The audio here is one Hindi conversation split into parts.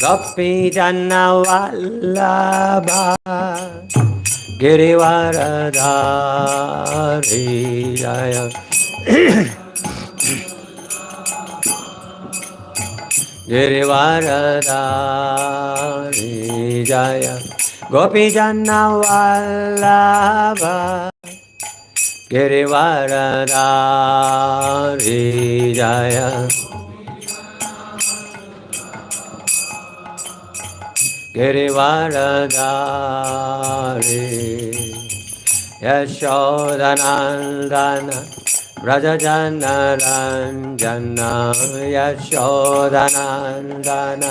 Gopi Jana Vallabha Girivaradhari Jaya Girivaradhari Jaya Gopi Jana Vallabha Girivaradhari Jaya Girivaradhari Yashodanandana Brajajana Ranjana Yashodanandana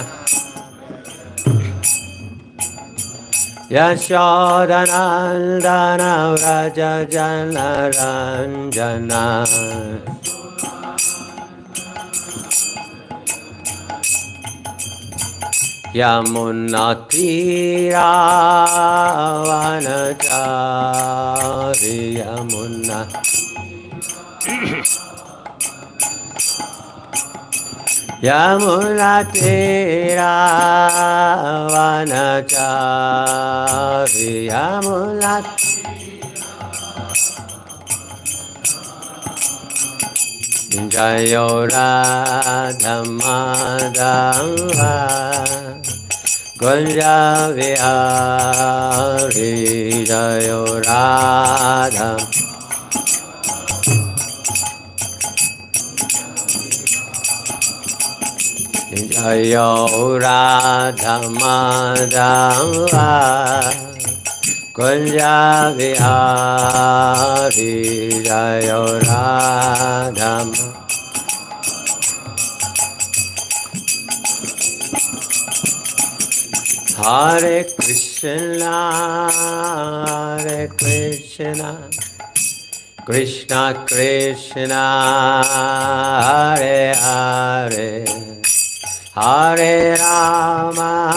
Yashodanandana Brajajana Ranjana Yamunatira Vanachari Yamuna Yamunatira Vanachari Yamunatira Jayo Radha Madhava Gunja Vihari Jayo Radha Jayo Radha Madhava Gunja Vihari Jayo Radha Hare Krishna, Krishna Krishna, Hare Hare, Hare Rama,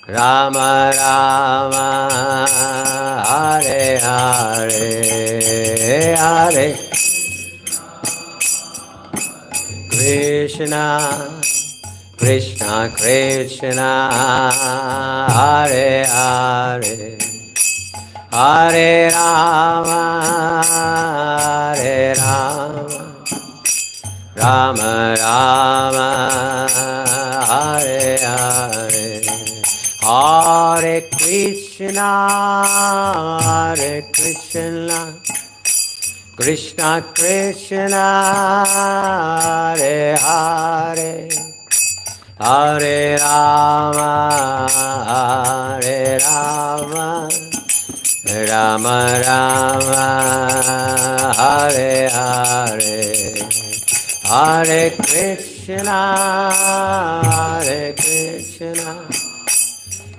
Rama Rama, Hare Hare, Hare Krishna, Krishna Krishna, Hare Hare, Hare Rama, Rama Rama, Hare Hare, Hare Krishna, Krishna Krishna, Hare Hare, Hare Rama, Rama Rama, Hare Hare, Hare Krishna,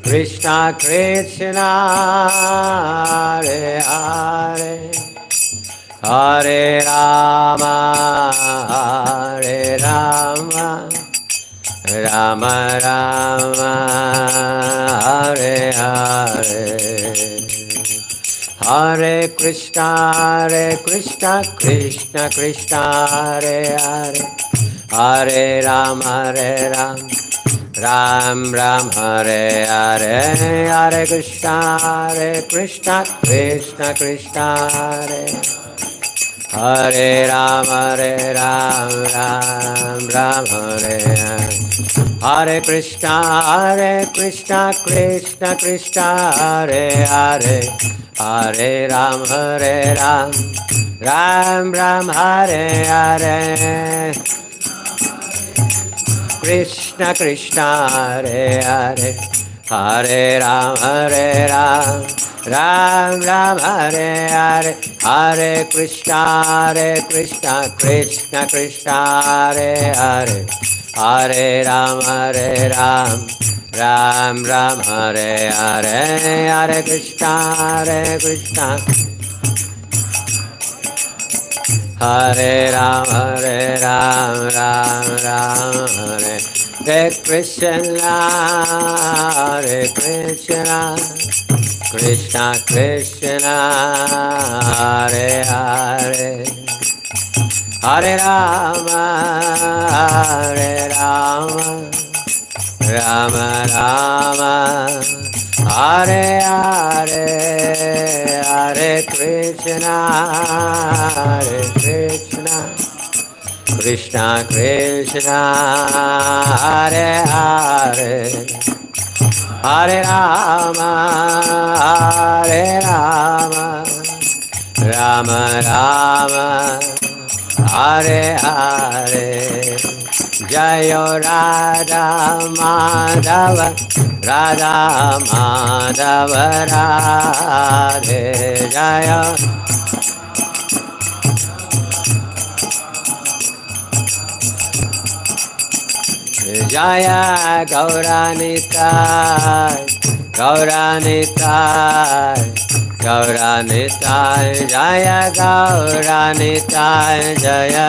Krishna Krishna, Hare Hare, Hare Rama, Rama Rama, Hare Hare, Hare Krishna, Krishna Krishna, Hare Hare, Hare Rama, Ram Ram, Hare Hare, Hare Krishna, Krishna Krishna, Hare Hare Rama, Ram Ram, Hare Hare, Hare Krishna, Krishna Krishna, Hare Hare, Hare Ram, Ram Ram, Hare Hare, Krishna Krishna, Hare Hare, Hare Ram, Ram Ram, Hare Hare, Hare Krishna, Krishna Krishna, Hare Hare, Hare Ram, Ram Ram, Hare Hare, Hare Krishna, Hare Ram, Ram Ram, Hare Krishna, Krishna Krishna, Hare Hare, Hare Rama, Hare Rama, Rama Rama, Hare Hare, Hare Krishna, Hare Krishna, Krishna Krishna, Hare Hare, Hare Rama, Hare Rama, Rama Rama, Hare Hare. Jayo Radha Madhava, Radha Madhava Radhe Jaya. Jaya Gauranitai, Gauranitai, Gauranitai, Jaya Gauranitai, Jaya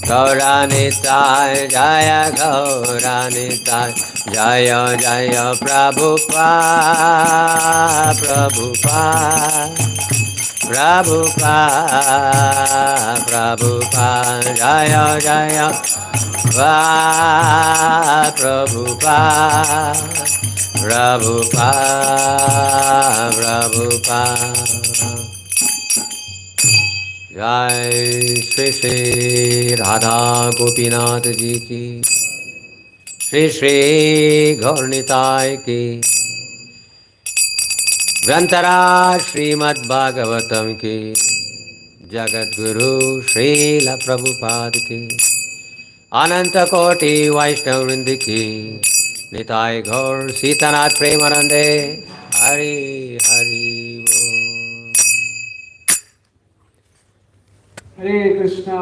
Gauranitai, Jaya Gauranitai, Jaya Jaya Prabhupada, Prabhupada, Prabhupada, Prabhupada, Jaya Jaya Prabhupada, Prabhupada, Prabhupada. Jai Shri Shri Radha Gopinath Ji ki, Shri Shri Gaurnitai ki, Grantara Srimad Bhagavatam ki, Jagat Guru Srila Prabhupada ki, Ananta Koti Vaishnav Vrindi ki, Nitai Gaur Sitanath Premanande, Hari Hari Bol. Hare Krishna,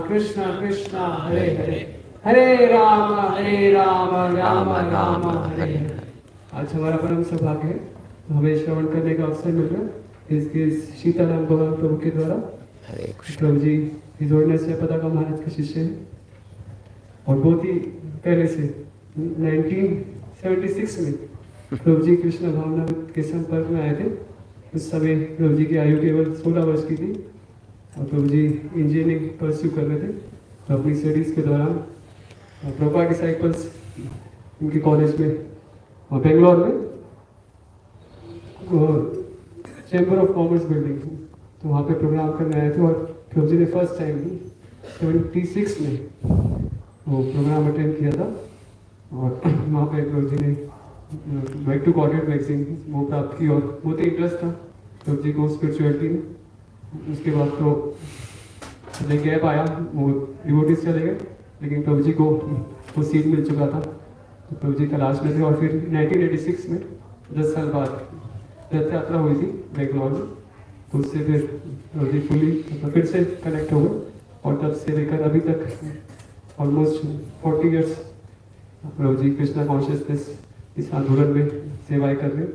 Krishna Krishna, Hare Hare, Hare Rama, Rama Rama, Hare Hare. आज हमारा परम सौभाग्य है, हमें श्रवण करने का अवसर मिल रहा है इसके शीतलांग भगवान प्रभु के द्वारा। प्रभु जी जोड़ने से पताका महाराज के शिष्य हैं और बहुत ही पहले से 1976 में प्रभु जी कृष्ण भावना के संपर्क में आए थे। उस समय प्रभु जी की आयु केवल 16 वर्ष की थी और प्रभु जी इंजीनियरिंग परस्यू कर रहे थे। तो अपनी स्टडीज़ के दौरान प्रभुपाद डिसाइपल्स उनके कॉलेज में और बेंगलोर में चैम्बर ऑफ कॉमर्स बिल्डिंग, तो वहाँ पे प्रोग्राम करने आए थे और प्रभु जी ने फर्स्ट टाइम 76 में वो प्रोग्राम अटेंड किया था और वहाँ पे प्रभु जी ने बैक टू कॉर्पोरेट मैगजीन वो प्राप्त की और बहुत ही इंटरेस्ट था प्रभु जी को स्पिरिचुअलिटी में। उसके बाद तो एक गैप आया, वो डिवोटीज चले गए, लेकिन प्रभु जी को वो सीट मिल चुका था तो प्रभु जी तलाश में थे। और फिर 1986 में 10 साल बाद रथ यात्रा हुई थी बेंगलोर में, तो उससे फिर प्रभु जी फुली फिर से कनेक्ट हो गए और तब से लेकर अभी तक ऑलमोस्ट 40 इयर्स प्रभु जी कृष्णा कॉन्शियसनेस इस आंदोलन में सेवाएं कर रहे हैं।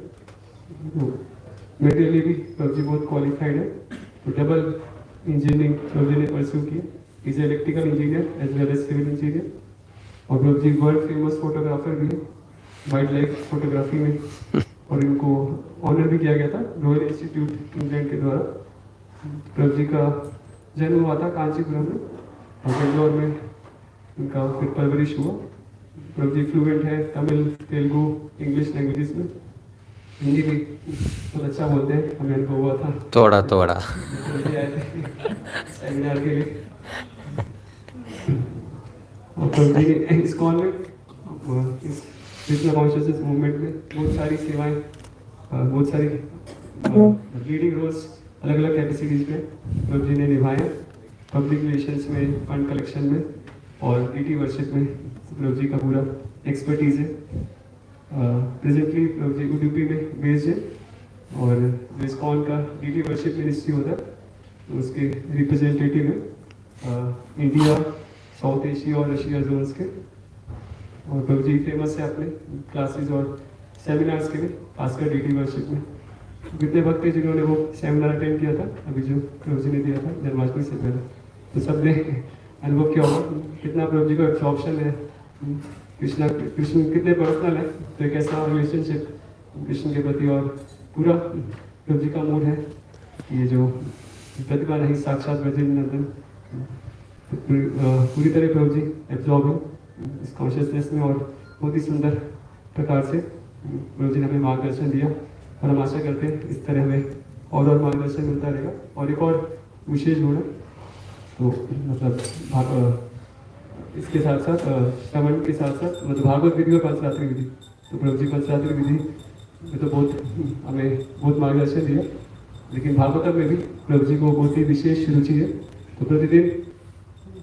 मेरे लिए भी प्रभु जी बहुत क्वालिफाइड है, तो डबल इंजीनियरिंग प्रभु जी ने परस्यू की, is electrical engineer as well as civil engineer. और Prabhu ji world famous photographer भी है वाइल्ड लाइफ फोटोग्राफी में, और इनको ऑनर भी किया गया था रॉयल इंस्टीट्यूट इंग्लैंड के द्वारा। प्रभु जी का जन्म हुआ था कांचीपुरम में और बेंगलोर में उनका फिर परवरिश हुआ। प्रभु जी फ्लुएंट है तमिल, तेलुगु, इंग्लिश लैंग्वेजेस में, हिंदी भी बहुत अच्छा बोलते हैं, हमें अनुभव हुआ था थोड़ा थोड़ा सेमिनार के लिए। और प्रभु जी ने इस्कॉन में कृष्णा कॉन्शियसनेस मूवमेंट में बहुत सारी सेवाएं, बहुत सारी लीडिंग रोल्स अलग अलग कैपेसिटीज में प्रभु जी ने निभाए। पब्लिक रिलेशंस में, फंड कलेक्शन में और डीटी वर्शिप में प्रभु जी का पूरा एक्सपर्टीज है। प्रेजेंटली प्रभु जी उडुपी में बेस्ड है और इस्कॉन का डीटी वर्शिप मिनिस्ट्री होता है तो उसके रिप्रेजेंटेटिव है इंडिया, साउथ एशिया और रशिया जोन्स के। और प्रभु जी फेमस है अपने क्लासेस और सेमिनार्स के लिए, खासकर डीटी वर्शिप में। कितने भक्त थे जिन्होंने वो सेमिनार अटेंड किया था अभी जो प्रभु जी ने दिया था जन्माष्टमी से पहले, तो सबने अनुभव किया होगा कितना प्रभु जी का एब्सॉर्प्शन है, कृष्ण कितने पर्सनल है, तो एक ऐसा रिलेशनशिप कृष्ण के प्रति और पूरा प्रभु जी का मूड है, ये जो प्रतिभा नहीं साक्षात ब्रजनंदन पूरी तरह प्रभु जी एब्जॉर्ब है इस कॉन्शियसनेस में, और बहुत ही सुंदर प्रकार से प्रभु जी ने हमें मार्गदर्शन दिया, और हम आशा करते हैं इस तरह हमें और मार्गदर्शन मिलता रहेगा। और एक और विशेष गुण है, तो मतलब इसके साथ साथ श्रवण के साथ साथ मतलब भागवत विधि और पंचरात्रि विधि, तो प्रभु जी पंचरात्रि विधि में तो बहुत हमें बहुत मार्गदर्शन दिया, लेकिन भागवतम में भी प्रभु जी को बहुत ही विशेष रुचि है। तो प्रतिदिन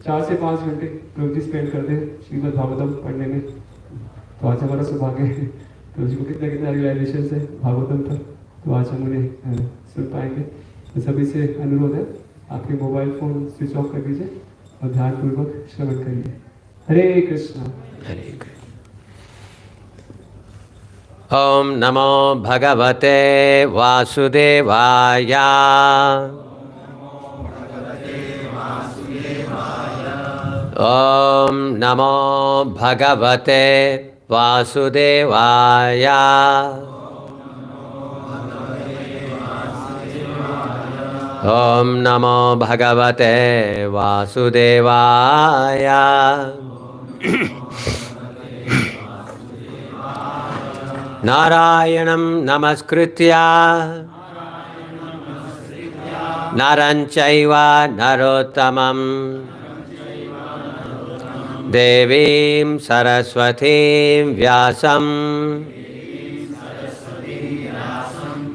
4 से 5 घंटे प्रभु जी स्पेंड करते हैं श्रीमद् भागवतम पढ़ने में। तो आज हमारा सौभाग्य है, प्रभु जी को कितना कितना रियलाइजेशन है भागवतम पर, तो आज हम उन्हें सुन पाएंगे। तो सभी से अनुरोध है, आपके मोबाइल फोन स्विच ऑफ कर दीजिए और ध्यानपूर्वक श्रवण करिए। हरे कृष्णा। हरे कृष्ण। ओम नमो भगवते वासुदेवाय। ओम नमो भगवते वासुदेवाय। ओम नमो भगवते वासुदेवाय। नारायणं नमस्कृत्य नरं चैव नरोत्तमं देवीं सरस्वतीं व्यासं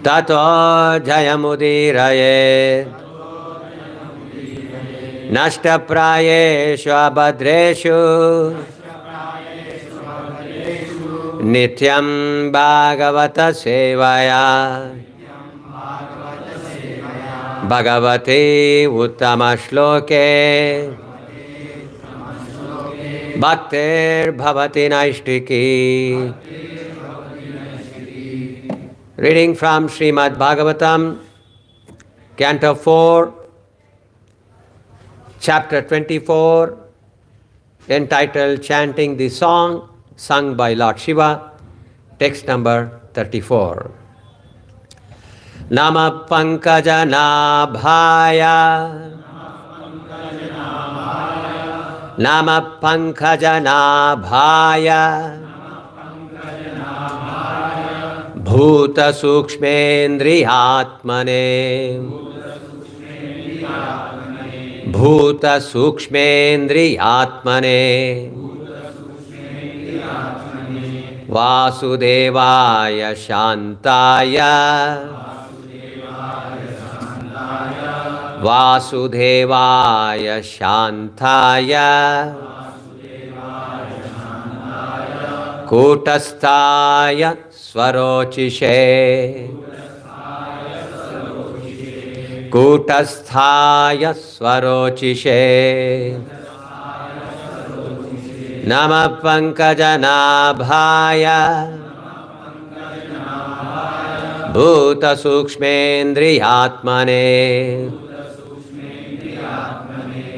ततो जयमुदीरयेत्। नष्टप्रायेषु अभद्रेषु नित्यं भागवत सेवया भगवते उत्तमश्लोके भक्तिर्भवति नैष्टिकी। Reading from Srimad Bhagavatam, Canto 4, Chapter 24, entitled Chanting the Song sung by Lord Shiva, text number 34. Nama Pankaja Nabhaya, Nama Pankaja Nabhaya, Bhuta Sukshmendriyatmane, Bhuta Sukshmendriyatmane, Vasudevaya Shantaya, Vasudevaya Shantaya, Kutastaya Swarocishe, Kutasthaya Swarocishe, Nama Pankaja Nabhaya, Bhuta Sukshmendriyatmane,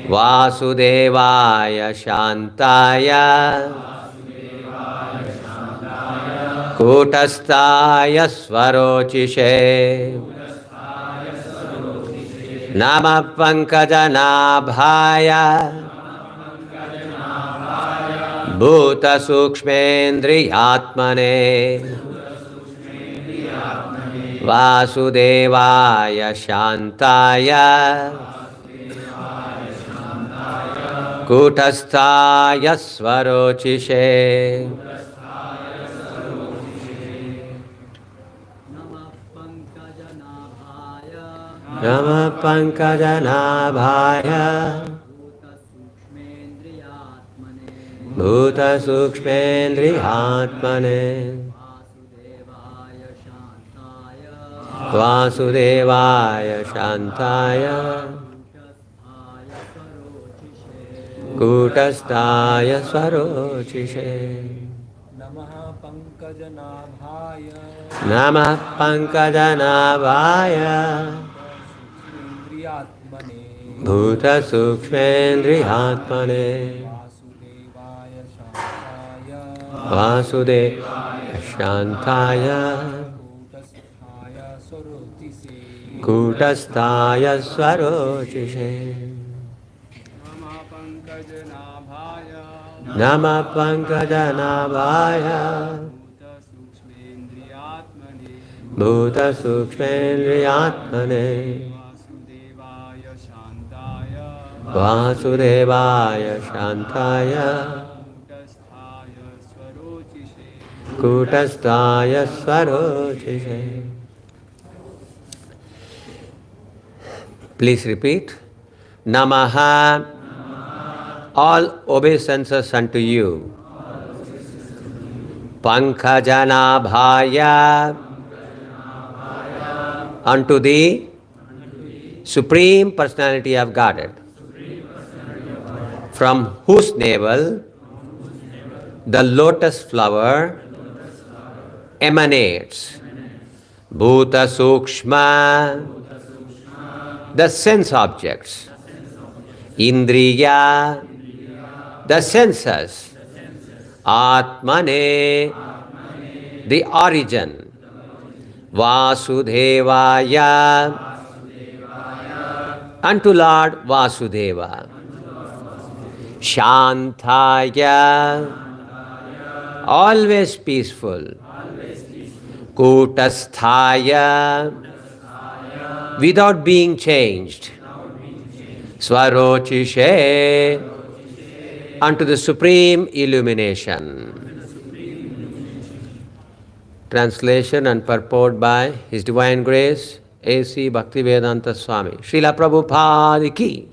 Vasudevaya Shantaya, Kutastaya Swarocishe, Nama Pankaja Nabhaya, Bhuta Sukshmendriyatmane, Vasudevaya Shantaya, Kutastaya Swarocishe. Nama Pankaja Nabhaya, Bhuta Sukshmendriyatmane, Vasudevaya Shantaya, Kutastaya Swarocishe. Namah Pankaja Nabhaya, Bhuta Sukshmendriyatmane, Vasudevaya Shantaya, कूटस्थाय स्वरोचिषे नमः पंकजनाभाय भूतसूक्ष्मेन्द्रियात्मने वासुदेवाय शान्ताय कूटस्थाय स्वरोचिषे. Please repeat. Namaha, all obeisances unto you. Pankhajanabhaya, unto the Supreme Personality of Godhead, from whose navel the lotus flower emanates. Bhuta Sukshma, the sense objects. Indriya, the senses. Atmane, the origin. Vasudevaya, unto Lord Vasudeva. Shantaya, always peaceful. Kutasthaya, without being changed. Swarochishe, unto the supreme illumination. Translation and purport by His Divine Grace A.C. Bhaktivedanta Swami. Srila Prabhupada ki.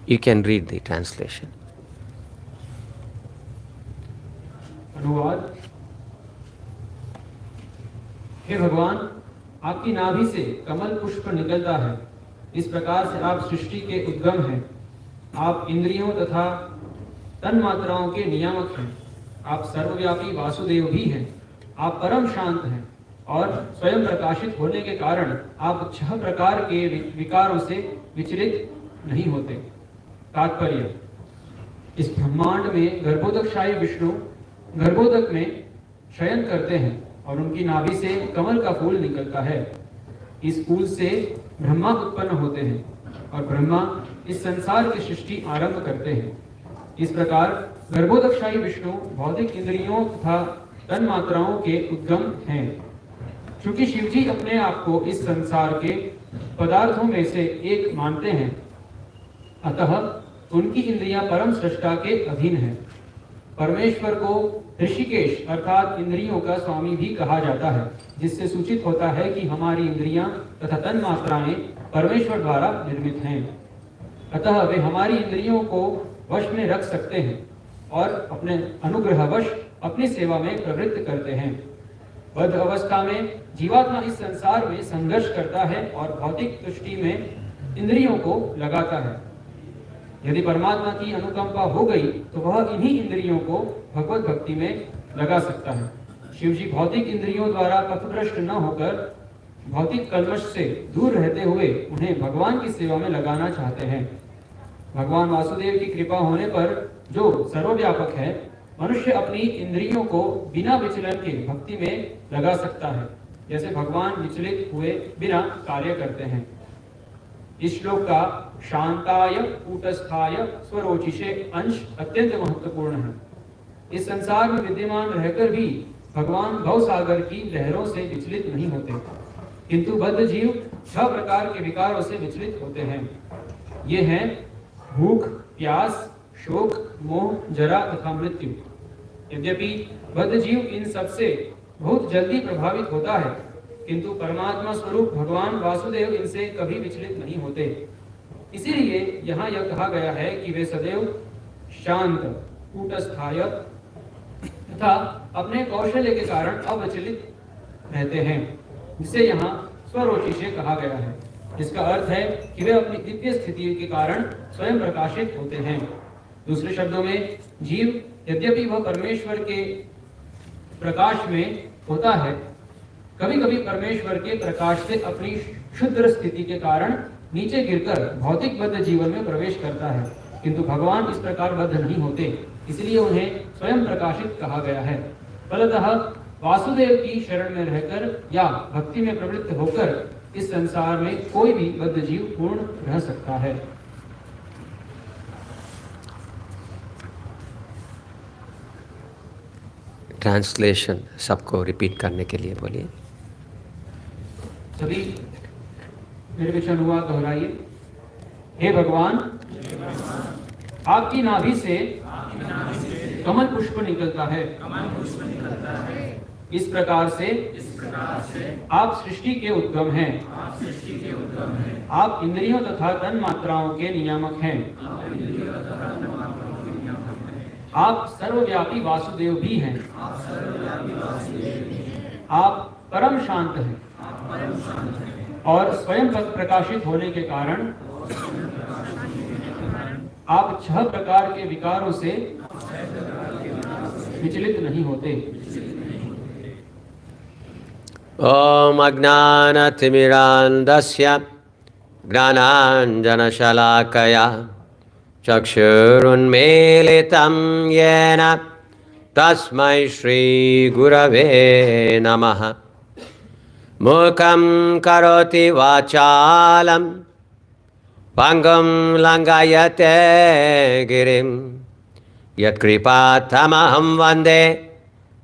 You can read the translation. अनुवाद. हे भगवान, आपकी नाभि से कमल पुष्प निकलता है. इस प्रकार से आप सृष्टि के उद्गम हैं. आप इंद्रियों तथा तन मात्राओं के नियामक हैं. आप सर्वव्यापी वासुदेव भी हैं. आप परम शांत हैं और स्वयं प्रकाशित होने के कारण आप 6 प्रकार के विकारों से विचलित नहीं होते. तात्पर्य. इस ब्रह्मांड में गर्भोदकशाही विष्णु गर्भोदक में शयन करते हैं और उनकी नाभि से कमल का फूल निकलता है. इस फूल से ब्रह्मा उत्पन्न होते हैं और ब्रह्मा इस संसार की सृष्टि आरंभ करते हैं. इस प्रकार गर्भोदकशाही विष्णु भौतिक इंद्रियों तथा तन मात्राओं के उद्गम हैं. चूंकि शिवजी अपने आप को इस संसार के पदार्थों में से एक मानते हैं, अतः उनकी इंद्रियां परम सृष्टा के अधीन हैं. परमेश्वर को ऋषिकेश अर्थात इंद्रियों का स्वामी भी कहा जाता है, जिससे सूचित होता है कि हमारी इंद्रियां तथा तन मात्राएं परमेश्वर द्वारा निर्मित हैं. अतः वे हमारी इंद्रियों को वश में रख सकते हैं और अपने अनुग्रहवश अपनी सेवा में प्रवृत्त करते हैं. बद्ध अवस्था में जीवात्मा इस संसार में संघर्ष करता है और भौतिक दृष्टि में इंद्रियों को लगाता है. यदि परमात्मा की अनुकंपा हो गई तो वह इन्हीं इंद्रियों को भगवत भक्ति में लगा सकता है. शिवजी भौतिक इंद्रियों द्वारा पथभ्रष्ट न होकर भौतिक कल्मश से दूर रहते हुए उन्हें भगवान की सेवा में लगाना चाहते हैं. भगवान वासुदेव की कृपा होने पर जो सर्वव्यापक है, मनुष्य अपनी इंद्रियों को बिना विचलन के भक्ति में लगा सकता है, जैसे भगवान विचलित हुए बिना कार्य करते हैं. इस श्लोक का शांताय कूटस्थाय स्वरोचिषे अंश अत्यंत महत्वपूर्ण है. इस संसार में विद्यमान रहकर भी भगवान भवसागर की लहरों से विचलित नहीं होते, किंतु बद्ध जीव 6 प्रकार के विकारों से विचलित होते हैं. ये हैं भूख, प्यास, शोक, मोह, जरा तथा मृत्यु. यद्यपि बद्ध जीव इन सबसे बहुत जल्दी प्रभावित होता है, किंतु परमात्मा स्वरूप भगवान वासुदेव इनसे कभी विचलित नहीं होते. इसीलिए यहाँ यह कहा गया है कि वे सदैव शांत, कूटस्थाय तथा अपने कौशल्य के कारण अविचलित रहते हैं, जिसे यहाँ स्वरोचिषे कहा गया है. इसका अर्थ है कि वे अपनी दिव्य स्थिति के कारण स्वयं प्रकाशित होते हैं. दूसरे शब्दों में, जीव यद्यपि वह परमेश्वर के प्रकाश में होता है, कभी कभी परमेश्वर के प्रकाश से अपनी क्षुद्र स्थिति के कारण नीचे गिरकर भौतिक बद्ध जीवन में प्रवेश करता है, किंतु भगवान इस प्रकार बद्ध नहीं होते, इसलिए उन्हें स्वयं प्रकाशित कहा गया है. फलतः वासुदेव की शरण में रहकर या भक्ति में प्रवृत्त होकर इस संसार में कोई भी बद्ध जीव पूर्ण रह सकता है। ट्रांसलेशन सबको रिपीट करने के लिए बोलिए। सभी निर्विचन हुआ दोहराइए। हे भगवान, आपकी नाभि से कमल पुष्प निकलता है। इस प्रकार से आप सृष्टि के उद्गम हैं। आप इंद्रियों तथा तन मात्राओं के नियामक हैं। आप सर्वव्यापी वासुदेव भी हैं। आप परम शांत हैं और स्वयं प्रकाशित होने के कारण आप 6 प्रकार के विकारों से विचलित नहीं होते। ओम अज्ञानतिमिरान्धस्य ज्ञानाञ्जनशलाकया चक्षुरुन्मीलितं येन तस्मै श्रीगुरवे नमः। मूकं करोति वाचालं पङ्गुं लङ्घयते गिरिं यत्कृपातमहं वन्दे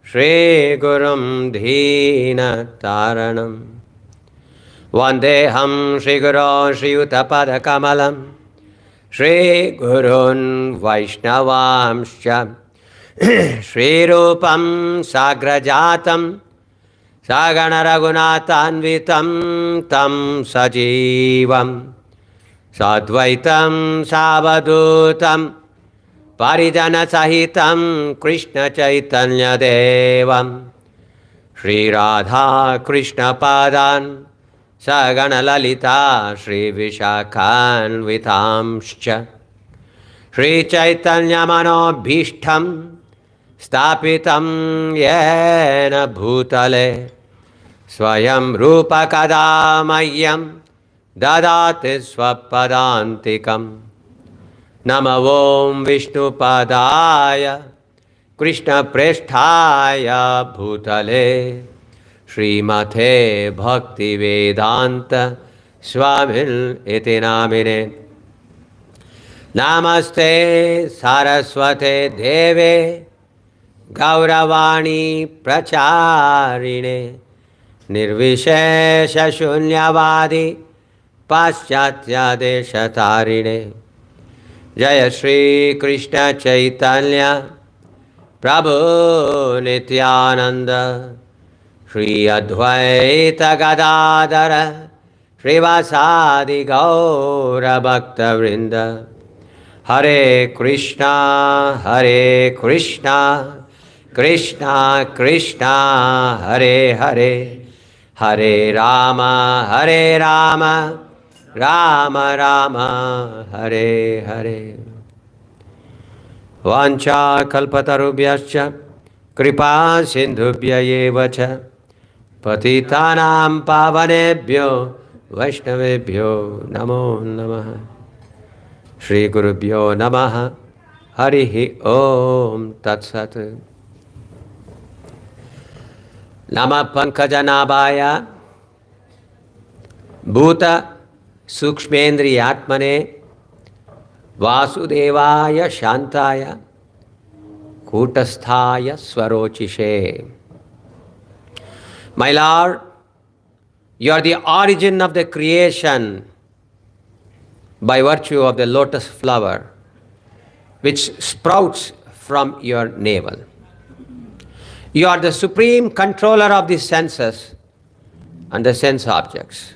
श्रीगुरुं दीनतारणं। वन्देऽहं श्रीगुरो श्रीयुतपदकमलं श्रीगुरून् वैष्णवांश्च श्रीरूपं साग्रजातं सगणरघुनाथान्वितं तं सजीवं साद्वैतं सावधूतं परिजनसहितं कृष्णचैतन्यदेवं श्रीराधाकृष्णपादान् सगणललिता श्रीविशाखान्वितांश्च श्रीचैतन्यमनोभीष्टं स्थापितं येन भूतले स्वयं रूपकदा मह्यं ददाति स्वपदान्तिकम्। नमो ॐ विष्णुपदाय कृष्णप्रेष्ठाय भूतले श्रीमते भक्तिवेदान्त स्वामिन् इति नामिने। नमस्ते सरस्वते देवे गौरवाणी प्रचारिणे निर्विशेषशून्यवादी पाश्चात्यदेशतारिणे। जय श्री कृष्ण चैतन्य प्रभु नित्यानंद श्री अद्वैत गदाधर श्रीवासादि गौर भक्तवृंद। हरे कृष्णा कृष्णा कृष्णा हरे हरे, हरे राम राम राम हरे हरे। वाञ्छा कल्पतरुभ्यश्च कृपा सिन्धुभ्य एव च पतितानां पावनेभ्यो वैष्णवेभ्यो नमो नमः। श्री गुरुभ्यो नमः। हरि ओम तत्सत्। नमः पंकजनाभाय भूत सूक्ष्मेन्द्रियात्मने वासुदेवाय शांताय कूटस्थाय स्वरोचिषे। My Lord, you are the origin of the creation by virtue of the lotus flower which sprouts from your navel. You are the supreme controller of the senses and the sense objects.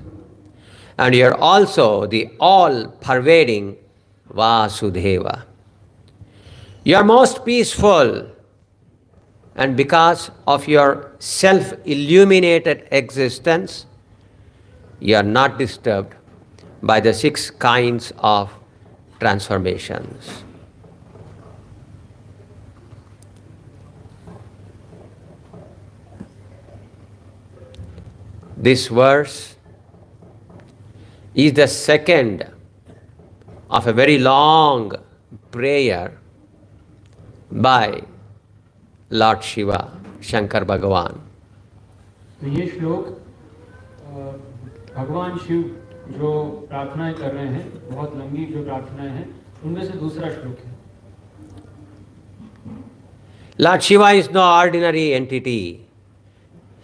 And you are also the all-pervading Vasudeva. You are most peaceful, and because of your self-illuminated existence, you are not disturbed by the 6 kinds of transformations. This verse is the second of a very long prayer by Lord Shiva Shankar Bhagavan. तो ये श्लोक भगवान शिव जो प्रार्थनाएं कर रहे हैं, बहुत लंबी जो प्रार्थनाएं हैं, उनमें से दूसरा श्लोक है। Lord Shiva is no ordinary entity.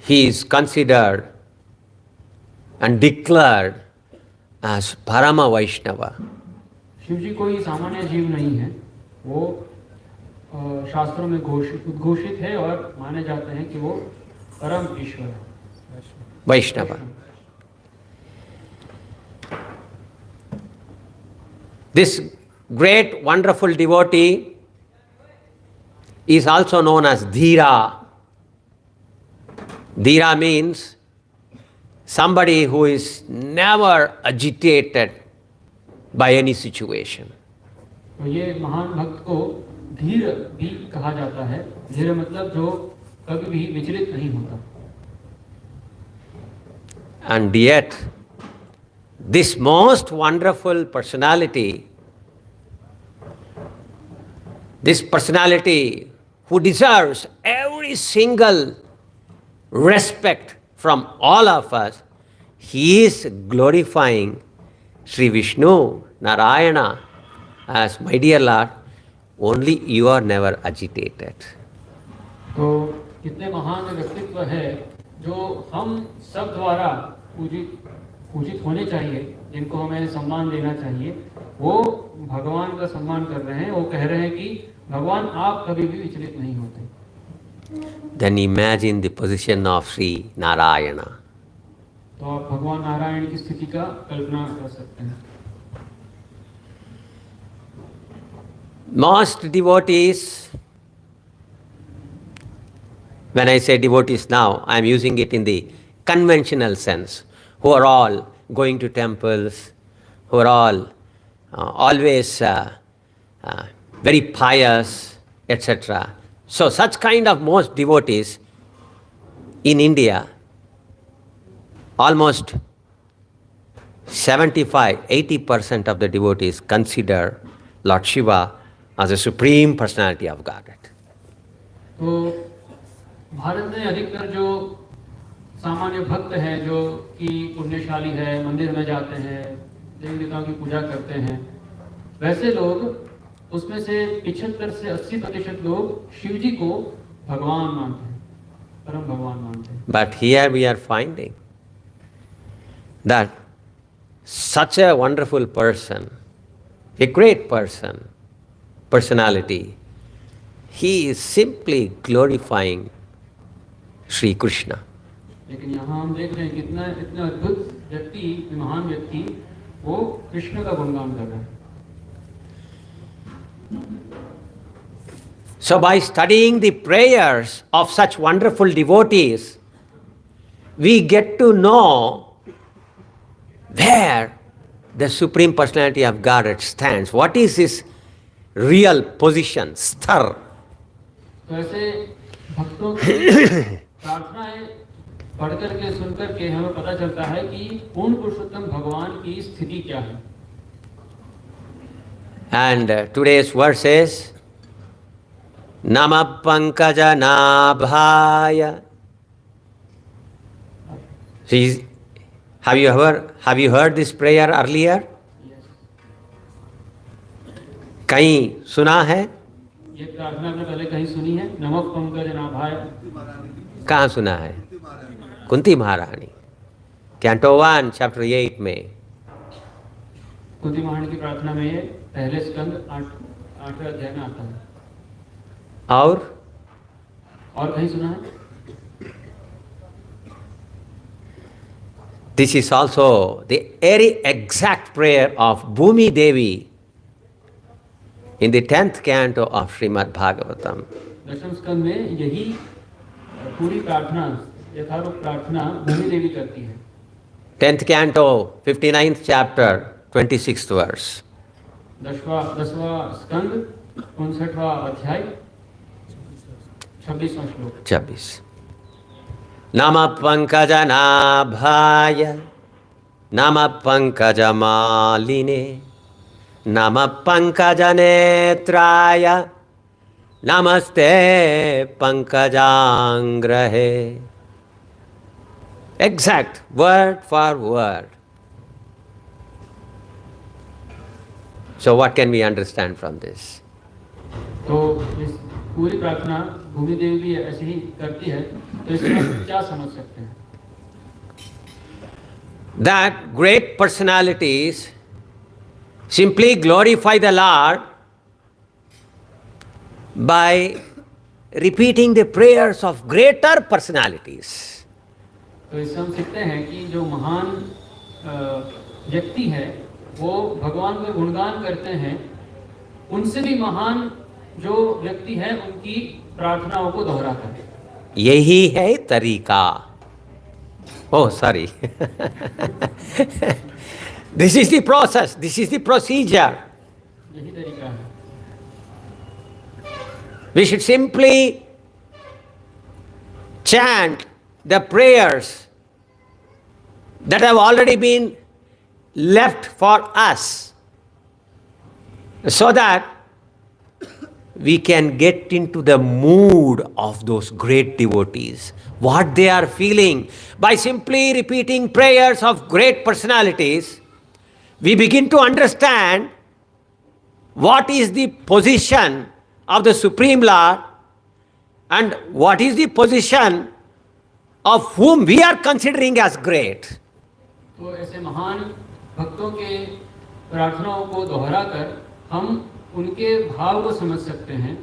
He is considered and declared as Parama Vaishnava. Shiv जी कोई सामान्य जीव नहीं है, वो शास्त्रों में उद्घोषित है और माने जाते हैं कि वो परम ईश्वर है, Vaishnava. This great, wonderful devotee is also known as Dhira. Dhira means somebody who is never agitated by any situation. तो ये महान भक्त को धीर भी कहा जाता है। धीर मतलब जो कभी भी विचलित नहीं होता। And yet, this most wonderful personality, this personality who deserves every single respect from all of us, he is glorifying Sri Vishnu, Narayana as my dear Lord, only you are never agitated. तो कितने महान व्यक्तित्व है जो हम सब द्वारा पूजित होने चाहिए, जिनको हमें सम्मान देना चाहिए, वो भगवान का सम्मान कर रहे हैं। वो कह रहे हैं कि भगवान आप कभी भी विचलित नहीं होते। Then imagine the position of Sri Narayana. तो आप भगवान नारायण की स्थिति का कल्पना कर सकते हैं। Most devotees, when I say devotees now, I am using it in the conventional sense, who are all going to temples, who are all always very pious, etc. So such kind of most devotees in India, almost 75-80% of the devotees consider Lord Shiva as a supreme personality of Godhead. तो भारत में अधिकतर जो सामान्य भक्त हैं, जो कि पुण्यशाली है, मंदिर में जाते हैं, देवी देवताओं की पूजा करते हैं, वैसे लोग उसमें से 75 से 80% लोग शिव जी को भगवान मानते हैं, परम भगवान मानते हैं। But here we are finding that such a wonderful person, a great person, personality, he is simply glorifying Sri Krishna. लेकिन यहाँ हम देख रहे हैं कितना इतना अद्भुत व्यक्ति, महान व्यक्ति, वो कृष्ण का गुणगान कर रहा है। So by studying the prayers of such wonderful devotees, we get to know where the Supreme Personality of Godhead stands. What is his real position, star? तो ऐसे भक्तों की प्रार्थनाएं पढ़ करके सुन करके हमें पता चलता है कि पूर्ण पुरुषोत्तम भगवान की स्थिति क्या है। And today's verse is Nama Pankaja Nabhaya. Have you heard this prayer earlier? कहीं सुना है? ये प्रार्थना आपने पहले कहीं सुनी है? नमः पंकज नाभाय। कहाँ सुना है? कुंती महारानी, कैंटो 1 चैप्टर 8 में। कुंती महारानी की प्रार्थना में ये पहले स्कंद 8वें अध्याय में आता है। और कहीं सुना है? This is also the very exact prayer of Bhumi Devi in the 10th canto of Srimad Bhagavatam. दशम स्कंद में यही पूरी प्रार्थना, यथारूप प्रार्थना भूमि देवी करती है। 10th canto, 59th chapter, 26th verse. 10वां स्कंद 59वां अध्याय 26वां श्लोक। 26. Nama Pankaja Nabhaya, Nama Pankaja Maline, Nama Pankaja Netraya, नमस्ते पंकजांग्रहे. Exact, word for word. So what can we understand from this? तो इस पूरी प्रार्थना भूमि देवी भी ऐसे ही करती है, तो इससे हम क्या समझ सकते हैं? That great personalities simply glorify the Lord by repeating the prayers of greater personalities. तो इससे हम सीखते हैं कि जो महान व्यक्ति है वो भगवान का गुणगान करते हैं, उनसे भी महान जो व्यक्ति है उनकी प्रार्थनाओं को दोहराकर. यही है तरीका. Oh, sorry. This is the process, this is the procedure. यही तरीका है. We should simply chant the prayers that have already been left for us, so that we can get into the mood of those great devotees, what they are feeling. By simply repeating prayers of great personalities, we begin to understand what is the position of the Supreme Lord and what is the position of whom we are considering as great. तो ऐसे महान भक्तों के प्रार्थनाओं को दोहराकर हम उनके भाव को समझ सकते हैं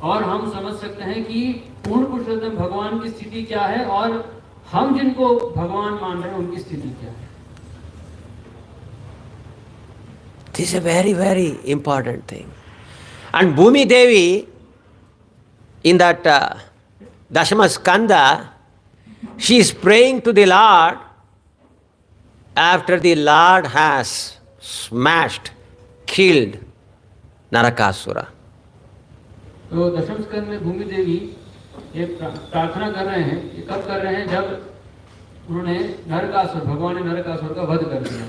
और हम समझ सकते हैं कि पूर्ण पुरुषोत्तम भगवान की स्थिति क्या है और हम जिनको भगवान मान रहे हैं उनकी स्थिति क्या है. This is a very, very important thing. And Bhumi Devi, in that Dashama Skanda, she is praying to the Lord after the Lord has smashed, killed Narakasura. तो दशम स्कंद में भूमि देवी ये प्रार्थना कर रहे हैं. ये कब कर रहे हैं? जब उन्होंने नरकासुर, भगवान ने नरकासुर का वध कर दिया.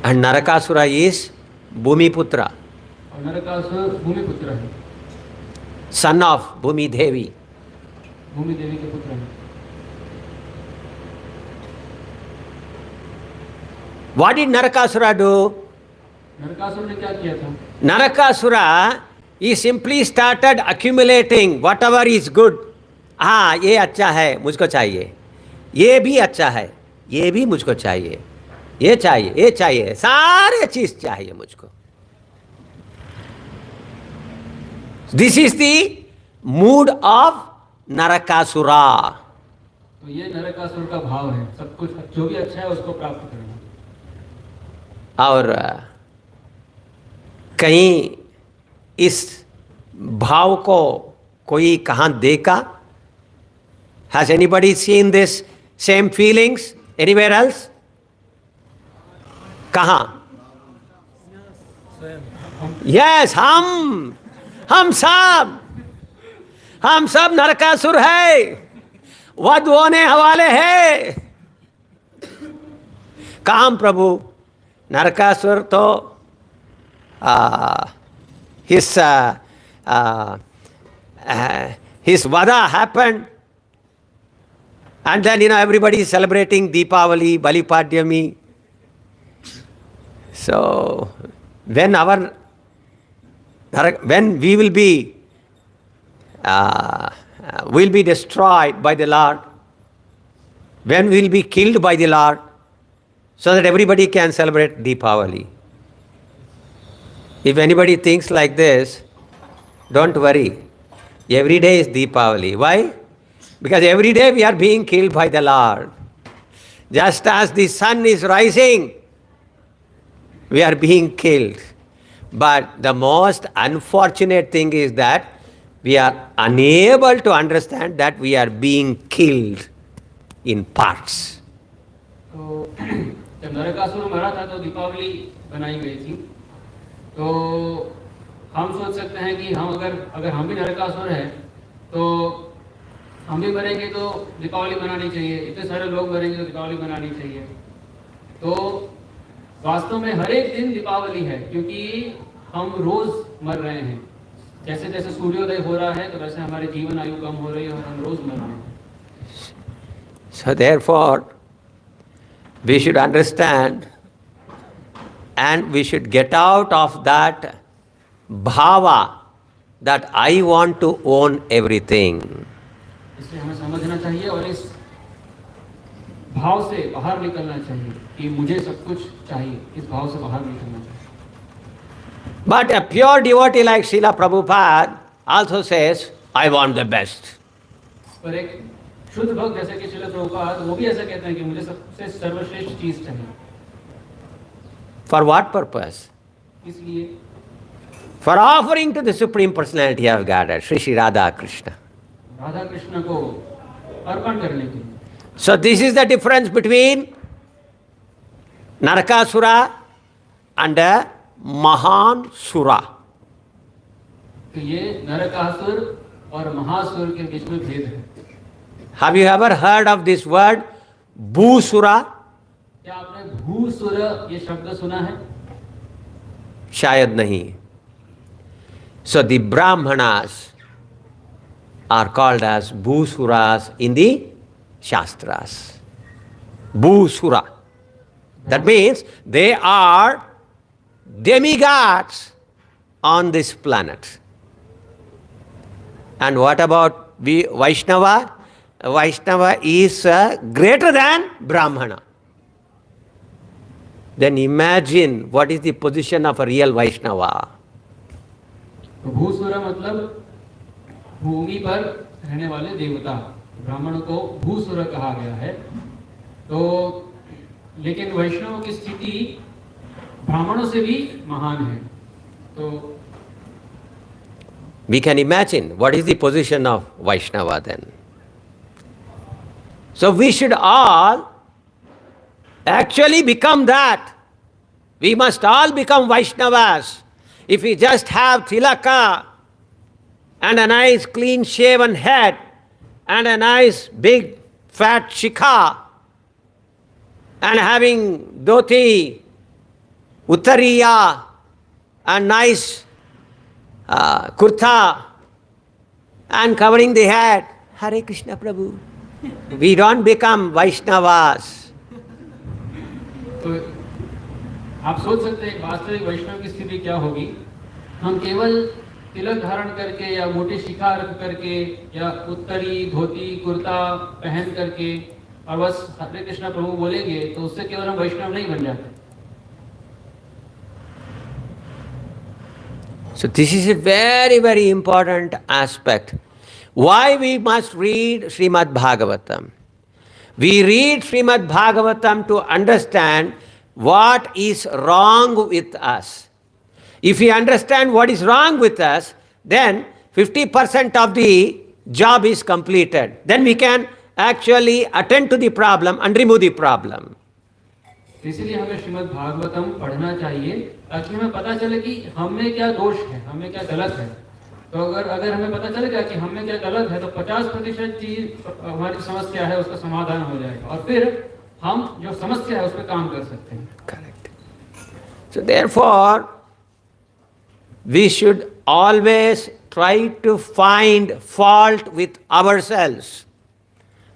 And Narakasura is Bhumiputra, और नरकासुर भूमिपुत्र है, son of Bhumi Devi. भूमि देवी के पुत्र हैं. What did Narakasura do? Narakasura ने क्या किया था? Narakasura, he simply started accumulating whatever is good. हाँ, ये अच्छा है, मुझको चाहिए. ये भी अच्छा है, ये भी मुझको चाहिए. ये चाहिए, ये चाहिए, सारे चीज चाहिए मुझको. This is the mood of Narakasura. तो ये नरकासुर का भाव है, सब कुछ जो भी अच्छा है उसको प्राप्त करना. और कहीं इस भाव को कोई कहाँ देखा? Has anybody seen this same feelings anywhere else? कहाँ? Yes, हम सब नरकासुर है, वध होने हवाले है. काम प्रभु, नरकासुर तो his vada happened, and then everybody is celebrating Deepavali, Bali Padyami. So when we will be destroyed by the Lord, when we will be killed by the Lord, so that everybody can celebrate Deepavali. If anybody thinks like this, don't worry. Every day is Deepavali. Why? Because every day we are being killed by the Lord. Just as the sun is rising, we are being killed. But the most unfortunate thing is that we are unable to understand that we are being killed in parts. तो जब नरकासुर मरा था तो दीपावली बनाई गई थी. तो हम सोच सकते हैं कि हम अगर हम भी नरकासुर हैं तो हम भी मरेंगे तो दीपावली मनानी चाहिए, इतने सारे लोग मरेंगे तो दीपावली मनानी चाहिए. तो वास्तव में हर एक दिन दीपावली है, क्योंकि हम रोज मर रहे हैं, जैसे जैसे सूर्योदय हो रहा है तो वैसे हमारी जीवन आयु कम हो रही है और हम रोज मर रहे हैं। So therefore, we should understand and we should get out of that bhava that I want to own everything. इसलिए हमें समझना चाहिए और इस भाव से बाहर निकलना चाहिए कि मुझे सब कुछ चाहिए, इस भाव से बाहर निकलना चाहिए। But a pure devotee like Srila Prabhupada also says, I want the best. पर एक शुद्ध भक्त जैसे कि श्रील प्रभुपाद वो भी ऐसा कहते हैं कि मुझे सबसे सर्वश्रेष्ठ चीज चाहिए। For what purpose? इसलिए For offering to the Supreme Personality of Godhead, Sri Sri Radha Krishna. Radha Krishna को अर्पण करने के लिए। So this is the difference between Narakasura and Mahan Sura. तो ये नरकासुर और महासुर के बीच में भेद है। Have you ever heard of this word Bhusura? क्या आपने भूसुर ये शब्द सुना है? शायद नहीं. So the Brahmanas are called as Bhusuras in the Shastras. Bhusura. That means they are demigods on this planet. And what about Vaishnava? Vaishnava is greater than Brahmana. Then imagine what is the position of a real Vaishnava. तो भूसुर मतलब भूमि पर रहने वाले देवता, ब्राह्मण को भूसुर कहा गया है। तो लेकिन वैष्णव की स्थिति ब्राह्मणों से भी महान है। तो We can imagine what is the position of Vaishnava then. So we should all actually become that. We must all become Vaishnavas. If we just have tilaka and a nice clean shaven head and a nice big fat shikha and having dhoti, uttariya and nice kurta and covering the head, Hare Krishna Prabhu. We don't become Vaishnavas. तो आप सोच सकते हैं वास्तविक वैष्णव की स्थिति क्या होगी। हम केवल तिलक धारण करके या मोटी शिखा रख करके या उत्तरी धोती कुर्ता पहन करके और बस हरे कृष्णा प्रभु बोलेंगे तो उससे केवल हम वैष्णव नहीं बन जाते। So this is a very, very important aspect. Why we must read Srimad Bhagavatam? We read Srimad Bhagavatam to understand what is wrong with us. If we understand what is wrong with us, then 50% of the job is completed. Then we can actually attend to the problem and remove the problem. इसलिए हमें श्रीमद् भागवतम पढ़ना चाहिए ताकि हमें पता चले कि हमें क्या दोष है, हमें क्या गलत है। तो अगर हमें पता चलेगा कि हमें क्या गलत है तो 50% चीज हमारी समस्या है उसका समाधान हो जाएगा और फिर हम जो समस्या है उस पर काम कर सकते हैं। Correct. So therefore, we should always try to find fault with ourselves.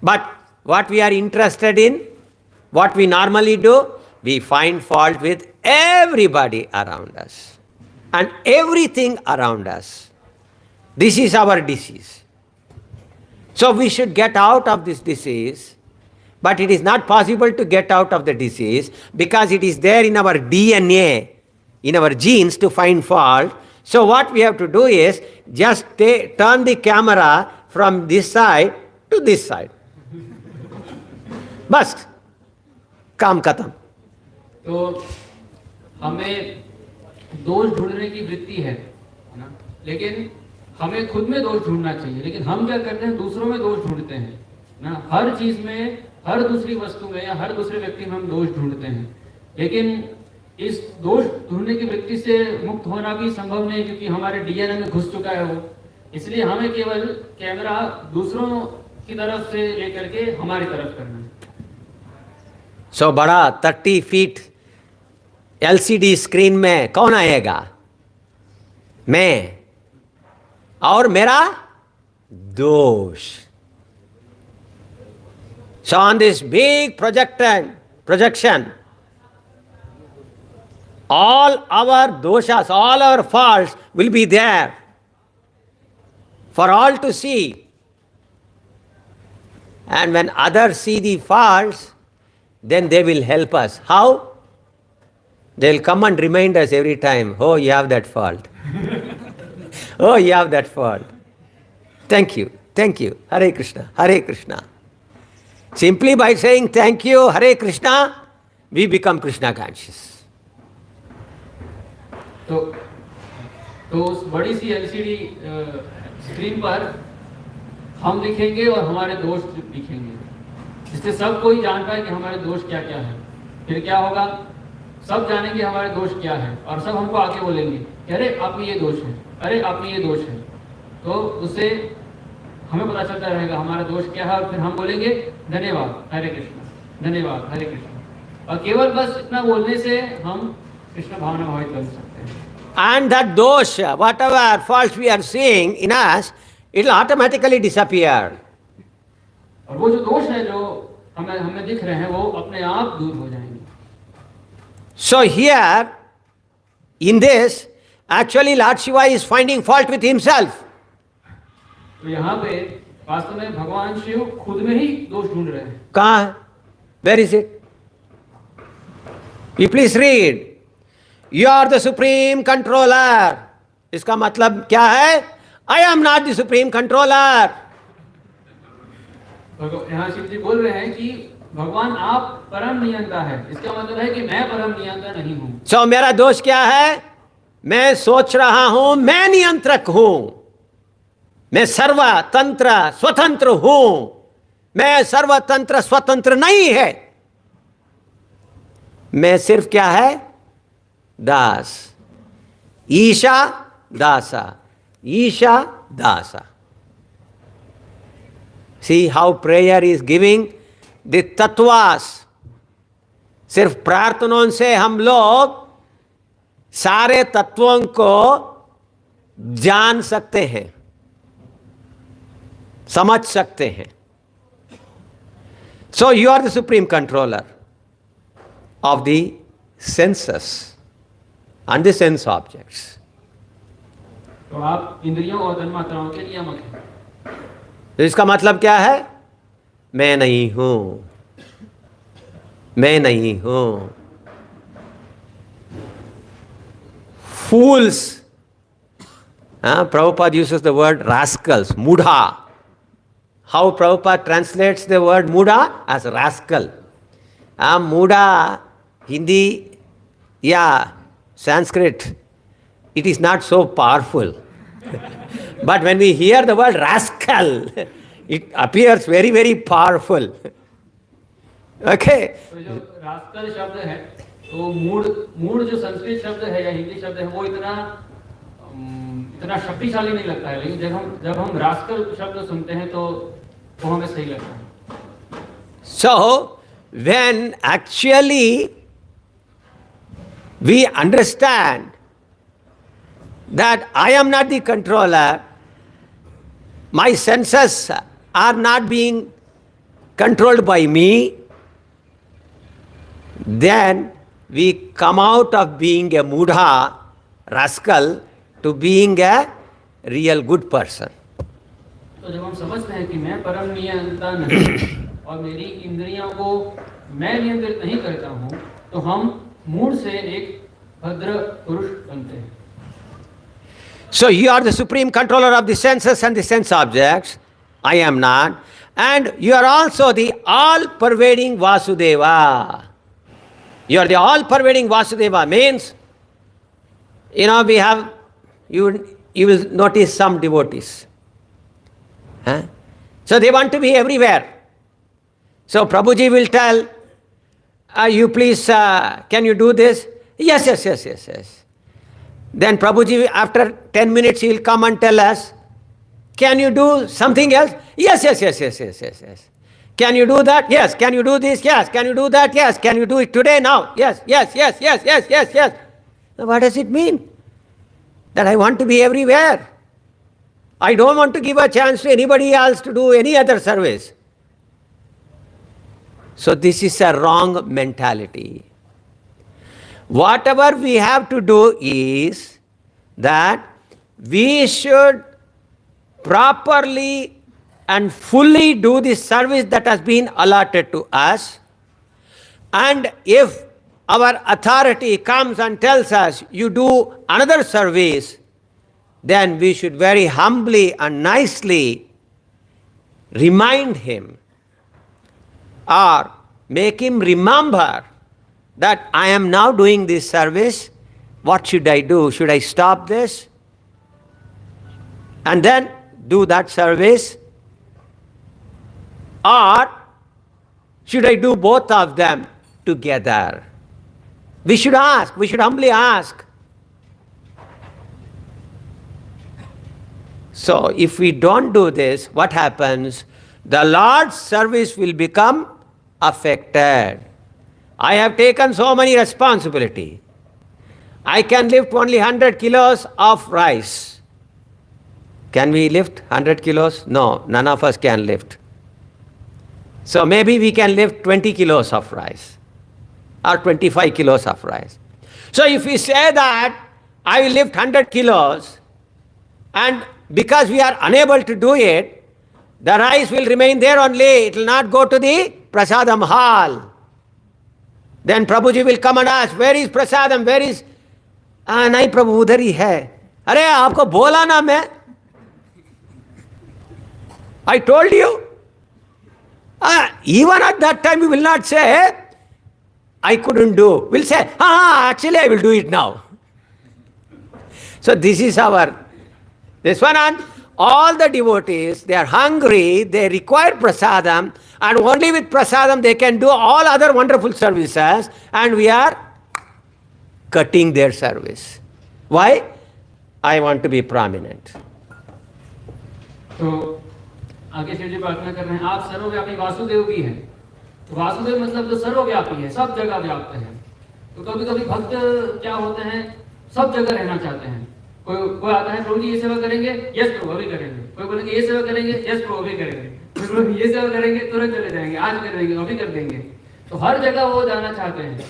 But what we are interested in, what we normally do, we find fault with everybody around us and everything around us. This is our disease. So we should get out of this disease, but it is not possible to get out of the disease because it is there in our DNA, in our genes to find fault. So what we have to do is just turn the camera from this side to this side. Bast. काम खत्म। तो हमें दोष ढूंढने की वृत्ति है ना, लेकिन हमें खुद में दोष ढूंढना चाहिए। लेकिन हम क्या करते हैं, दूसरों में दोष ढूंढते हैं ना। हर चीज में, हर दूसरी वस्तु में या हर दूसरे व्यक्ति में हम दोष ढूंढते हैं। लेकिन इस दोष ढूंढने की वृत्ति से मुक्त होना भी संभव नहीं क्योंकि हमारे डीएनए में घुस चुका है वो। इसलिए हमें केवल कैमरा दूसरों की तरफ से लेकर के हमारी तरफ करना है। सो बड़ा 30 फीट LCD स्क्रीन में कौन आएगा? मैं। और मेरा दोष. So on this big projection, all our doshas, all our faults will be there for all to see. And when others see the faults, then they will help us. How? They'll come and remind us every time, oh, you have that fault. Oh, you have that fault. Thank you. Hare Krishna, Hare Krishna. Simply by saying thank you, Hare Krishna, we become Krishna conscious. तो उस बड़ी सी एलसीडी स्क्रीन पर हम लिखेंगे और हमारे दोष लिखेंगे, जिससे सब कोई जान पाए कि हमारे दोष क्या क्या है. फिर क्या होगा, सब जानेंगे हमारे दोष क्या है और सब हमको आगे बोलेंगे कि अरे आप में ये दोष है, अरे आप में ये दोष है. तो उससे हमें पता चलता रहेगा हमारा दोष क्या है और फिर हम बोलेंगे धन्यवाद हरे कृष्ण, धन्यवाद हरे कृष्ण. और केवल बस इतना बोलने से हम कृष्ण भावना भावित बन सकते हैं. And that dosha, whatever faults we are seeing in us, it will automatically disappear. और वो जो दोष है जो हमें दिख रहे हैं वो अपने आप दूर हो जाएंगे. So here, in this, actually Lord Shiva is finding fault with himself. तो यहाँ पे वास्तव में भगवान शिव खुद में ही दोष ढूंढ रहे हैं. कहाँ? Where is it? You please read. You are the supreme controller. इसका मतलब क्या है? I am not the supreme controller. यहाँ शिव जी बोल रहे हैं कि भगवान आप परम नियंता है. इसका मतलब है कि मैं परम नियंता नहीं हूँ. So मेरा दोष क्या है? मैं सोच रहा हूं मैं नियंत्रक हूं, मैं सर्वतंत्र स्वतंत्र हूं. मैं सर्वतंत्र स्वतंत्र नहीं है. मैं सिर्फ क्या है? दास. ईशा दासा, ईशा दासा. See how prayer is giving the तत्वास. सिर्फ प्रार्थनाओं से हम लोग सारे तत्वों को जान सकते हैं, समझ सकते हैं. So you are the supreme controller of the senses and the sense objects. तो आप इंद्रियों और तन्मात्राओं के नियामक हैं. तो इसका मतलब क्या है? मैं नहीं हूं, मैं नहीं हूं. Fools. Prabhupada uses the word rascals, mudha. How Prabhupada translates the word mudha? As rascal. Mudha, Hindi, yeah, Sanskrit, it is not so powerful. But when we hear the word rascal, it appears very, very powerful. Okay? तो जो रास्कल शब्द है, तो मूड जो संस्कृत शब्द है या हिंदी शब्द है वो इतना शक्तिशाली नहीं लगता है, लेकिन जब हम रास्कल शब्द सुनते हैं तो वो हमें सही लगता है. So, when actually we understand that I am not the controller, my senses are not being controlled by me, then we come out of being a mudha, rascal, to being a real good person. तो जब हम समझते हैं कि मैं परम नियंता नहीं और मेरी इंद्रियों को मैं नियंत्रित नहीं करता हूँ, तो हम मूड से एक भद्र पुरुष बनते हैं. So you are the supreme controller of the senses and the sense objects. I am not. And you are also the all-pervading Vasudeva. You are the all-pervading Vasudeva. Means, we have, you will notice some devotees. So they want to be everywhere. So Prabhuji will tell, you please, can you do this? Yes. Then Prabhuji, after 10 minutes, he will come and tell us, can you do something else? Yes. Can you do that? Yes. Can you do this? Yes. Can you do that? Yes. Can you do it today, now? Yes. Now what does it mean? That I want to be everywhere. I don't want to give a chance to anybody else to do any other service. So this is a wrong mentality. Whatever we have to do is that we should properly and fully do the service that has been allotted to us. And if our authority comes and tells us, you do another service, then we should very humbly and nicely remind him or make him remember that I am now doing this service. What should I do? Should I stop this and then do that service? Or should I do both of them together? We should ask, we should humbly ask. So if we don't do this, what happens? The Lord's service will become affected. I have taken so many responsibility. I can lift only 100 kilos of rice. Can we lift 100 kilos? No, none of us can lift. So maybe we can lift 20 kilos of rice or 25 kilos of rice. So if we say that I will lift 100 kilos and because we are unable to do it, the rice will remain there only. It will not go to the prasadam hall. Then Prabhuji will come and ask, where is prasadam? Where is? नहीं प्रभु उधर ही है. अरे आपको बोला ना मैं. I told you. Even at that time we will not say, I couldn't do. We'll say, actually I will do it now. So this is this one, and all the devotees, they are hungry, they require prasadam, and only with prasadam they can do all other wonderful services, and we are cutting their service. Why? I want to be prominent. तो आगे शिव जी प्रार्थना कर रहे हैं, आप सर्वव्यापी वासुदेव भी हैं. तो वासुदेव मतलब तो सर्वव्यापी है, सब जगह व्याप्त है. तो कभी कभी भक्त क्या होते हैं, सब जगह रहना चाहते हैं. कोई आता है, प्रभु जी ये सेवा करेंगे, यस प्रभु अभी करेंगे. कोई बोलेंगे ये सेवा करेंगे, यस प्रभु अभी करेंगे. प्रभु ये सेवा करेंगे, तुरंत चले जाएंगे, आज कर देंगे, अभी कर देंगे. तो हर जगह वो जाना चाहते हैं.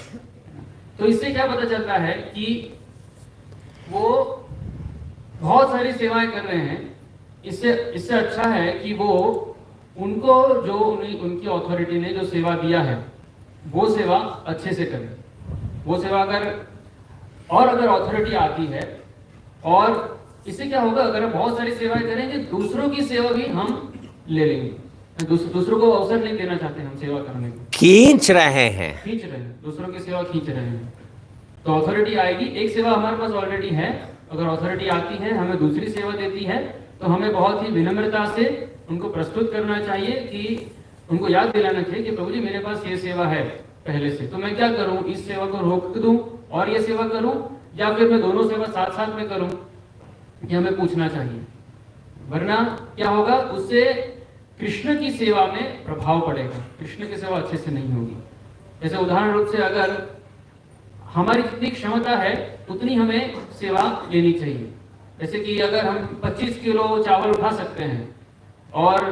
तो इससे क्या पता चलता है कि वो बहुत सारी सेवाएं कर रहे हैं. इससे अच्छा है कि वो उनको जो उनकी अथॉरिटी ने जो सेवा दिया है वो सेवा अच्छे से करें. वो सेवा अगर अथॉरिटी आती है, और इससे क्या होगा, अगर हम बहुत सारी सेवाएं करेंगे, दूसरों की सेवा भी हम ले लेंगे. दूसरों को अवसर नहीं देना चाहते हम सेवा करने को. खींच रहे हैं, दूसरों की सेवा खींच रहे हैं. तो अथॉरिटी आएगी, एक सेवा हमारे पास ऑलरेडी है, अगर अथॉरिटी आती है, हमें दूसरी सेवा देती है, तो हमें बहुत ही विनम्रता से उनको प्रस्तुत करना चाहिए, कि उनको याद दिलाना चाहिए कि प्रभु जी मेरे पास ये सेवा है पहले से, तो मैं क्या करूं, इस सेवा को रोक दूं और ये सेवा करूं, या फिर मैं दोनों सेवा साथ साथ में करूं, ये हमें पूछना चाहिए. वरना क्या होगा, उससे कृष्ण की सेवा में प्रभाव पड़ेगा, कृष्ण की सेवा अच्छे से नहीं होगी. जैसे उदाहरण रूप से, अगर हमारी जितनी क्षमता है उतनी हमें सेवा लेनी चाहिए. जैसे कि अगर हम 25 किलो चावल उठा सकते हैं और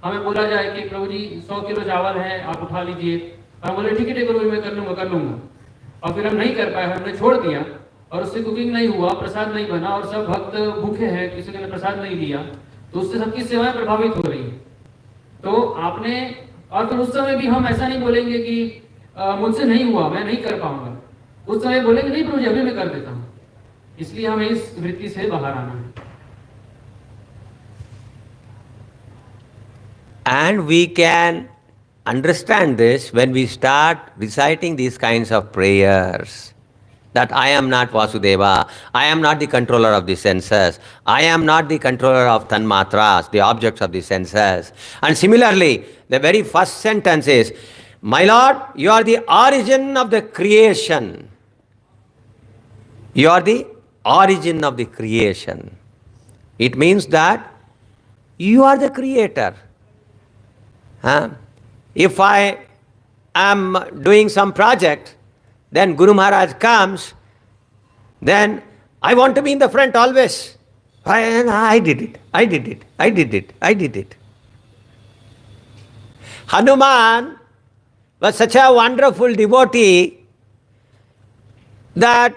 हमें बोला जाए कि प्रभु जी 100 किलो चावल है, आप उठा लीजिए, हम बोले ठीक है प्रभु मैं कर लूंगा, और फिर हम नहीं कर पाए, हमने छोड़ दिया, और उससे कुकिंग नहीं हुआ, प्रसाद नहीं बना, और सब भक्त भूखे हैं, किसी ने प्रसाद नहीं दिया, तो उससे सबकी सेवाएं प्रभावित हो रही है. तो आपने, और फिर उस समय भी हम ऐसा नहीं बोलेंगे कि मुझसे नहीं हुआ, मैं नहीं कर पाऊंगा. उस समय बोलेंगे नहीं प्रभु जी अभी मैं कर देता हूँ. इसलिए हमें इस वृत्ति से बाहर आना है. And we can understand this when we start reciting these kinds of prayers. That I am not Vasudeva, I am not the controller of the senses, I am not the controller of tanmatras, the objects of the senses. And similarly, the very first sentence is, my Lord, you are the origin of the creation. You are the origin of the creation. It means that you are the creator. If I am doing some project, then Guru Maharaj comes, then I want to be in the front always. I did it. I did it. I did it. I did it. Hanuman was such a wonderful devotee that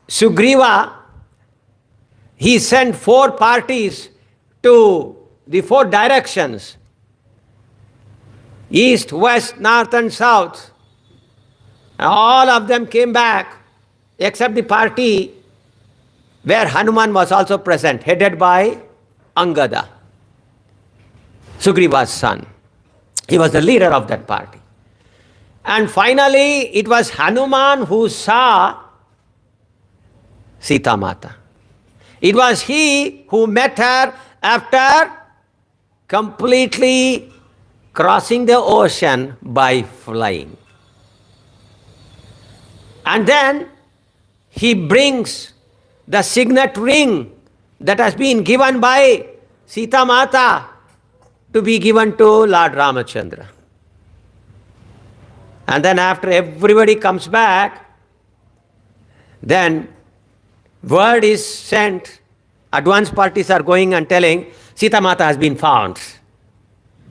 Sugriva, he sent 4 parties to the 4 directions, east, west, north and south. All of them came back except the party where Hanuman was also present, headed by Angada, Sugriva's son. He was the leader of that party. And finally, it was Hanuman who saw Sita Mata. It was he who met her after completely crossing the ocean by flying. And then he brings the signet ring that has been given by Sita Mata to be given to Lord Ramachandra. And then after everybody comes back, then word is sent, advance parties are going and telling Sita Mata has been found.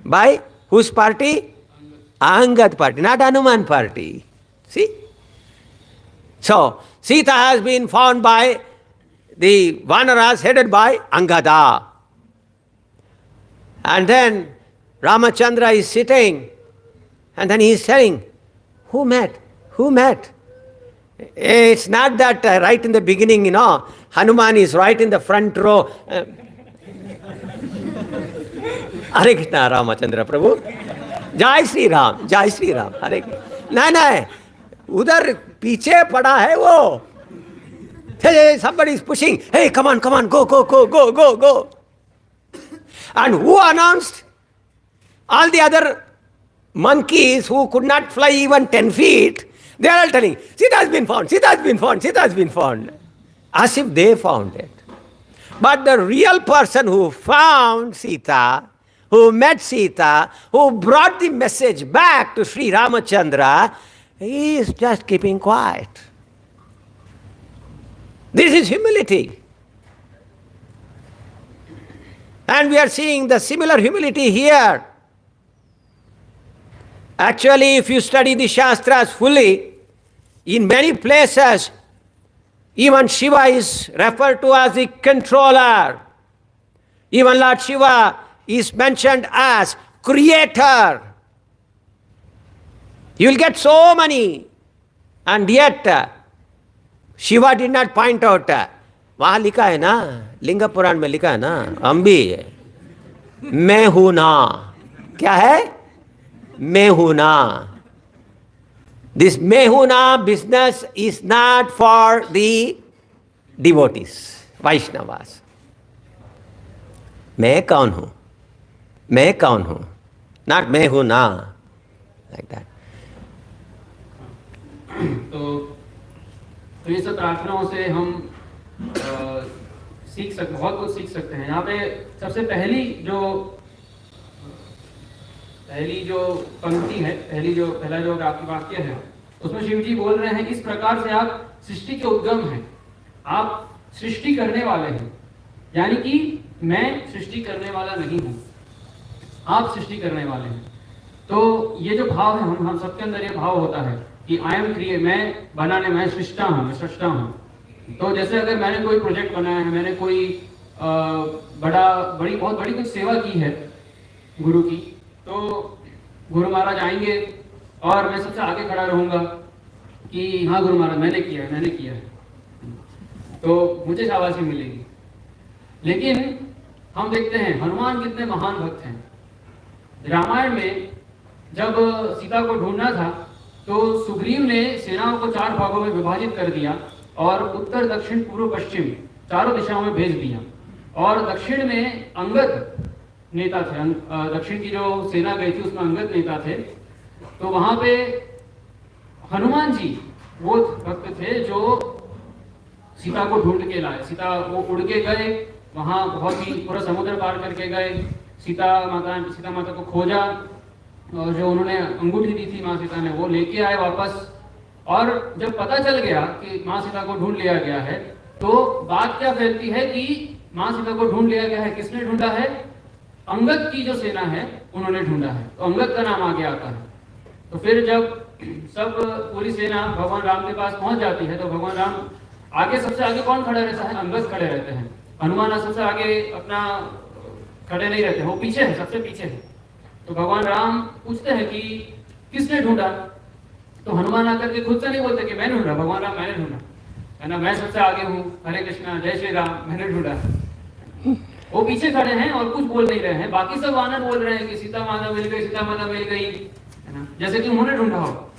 By whose party? Angad party, not Hanuman party. See? So, Sita has been found by the Vanaras headed by Angada. And then Ramachandra is sitting and then he is saying, who met? Who met? It's not that right in the beginning, Hanuman is right in the front row. Hare Krishna Ramachandra Prabhu. Jai Sri Ram, Jai Sri Ram. Hare Krishna. नहीं, उधर पीछे पड़ा है वो. Hey, somebody is pushing. Hey, come on, go. And who announced? All the other monkeys who could not fly even 10 feet, they are all telling, Sita has been found, Sita has been found, Sita has been found. As if they found it. But the real person who found Sita, who met Sita, who brought the message back to Sri Ramachandra, he is just keeping quiet. This is humility. And we are seeing the similar humility here. Actually, if you study the Shastras fully, in many places, even Shiva is referred to as the controller. Even Lord Shiva is mentioned as creator. You will get so many. And yet, Shiva did not point out. वहाँ लिखा है ना, लिंग पुराण में लिखा है ना, अम्बी मैं हूं ना. क्या है? मैं हूं ना. This मैं हूं ना business is not for the devotees, Vaishnavas. मैं कौन हूं? मैं कौन हूं? Not मैं हूं ना. Like that. तो ये सब प्रार्थनाओं से हम बहुत कुछ सीख सकते हैं. यहाँ पे सबसे पहली जो पंक्ति है, पहला जो आपकी वाक्य है, उसमें शिव जी बोल रहे हैं, इस प्रकार से आप सृष्टि के उद्गम हैं, आप सृष्टि करने वाले हैं. यानी कि मैं सृष्टि करने वाला नहीं हूँ, आप सृष्टि करने वाले हैं. तो ये जो भाव है, हम सबके अंदर ये भाव होता है कि आई एम क्रिएट, मैं सृष्टा हूँ. तो जैसे अगर मैंने कोई प्रोजेक्ट बनाया है, मैंने कोई बहुत बड़ी कुछ सेवा की है गुरु की, तो गुरु महाराज आएंगे और मैं सबसे आगे खड़ा रहूंगा कि हाँ गुरु महाराज मैंने किया है, तो मुझे शाबाशी मिलेगी. लेकिन हम देखते हैं हनुमान कितने महान भक्त हैं. रामायण में जब सीता को ढूंढना था तो सुग्रीव ने सेनाओं को 4 भागों में विभाजित कर दिया और उत्तर, दक्षिण, पूर्व, पश्चिम चारों दिशाओं में भेज दिया. और दक्षिण में अंगद नेता थे, दक्षिण की जो सेना गई थी उसमें अंगद नेता थे. तो वहां पे हनुमान जी वो भक्त थे जो सीता को ढूंढ के लाए. वो उड़ के गए, वहां बहुत ही पूरा समुद्र पार करके गए, सीता माता को खोजा, और जो उन्होंने अंगूठी दी थी माँ सीता ने वो लेके आए वापस. और जब पता चल गया कि माँ सीता को ढूंढ लिया गया है, तो बात क्या फैलती है कि माँ सीता को ढूंढ लिया गया है। किसने ढूंढा है? अंगद की जो सेना है उन्होंने ढूंढा है, तो अंगद का नाम आगे आता है। तो फिर जब सब पूरी सेना भगवान राम के पास पहुंच जाती है, तो भगवान राम आगे, सबसे आगे कौन खड़ा रहता है? अंगद खड़े रहते हैं। हनुमान सबसे आगे अपना खड़े नहीं रहते, वो पीछे है, सबसे पीछे है। तो भगवान राम पूछते हैं कि किसने ढूंढा? तो हनुमान आकर के खुद से नहीं बोलते कि मैंने ढूंढा, भगवान राम मैंने ढूंढा, है ना, मैं सबसे आगे हूँ, हरे कृष्णा, जय श्री राम, मैंने ढूंढा। वो पीछे खड़े हैं और कुछ बोल नहीं रहे हैं। बाकी सब वानर बोल रहे हैं कि सीता माता मिल गई, सीता माता मिल गई, है ना, जैसे कि उन्होंने ढूंढा हो।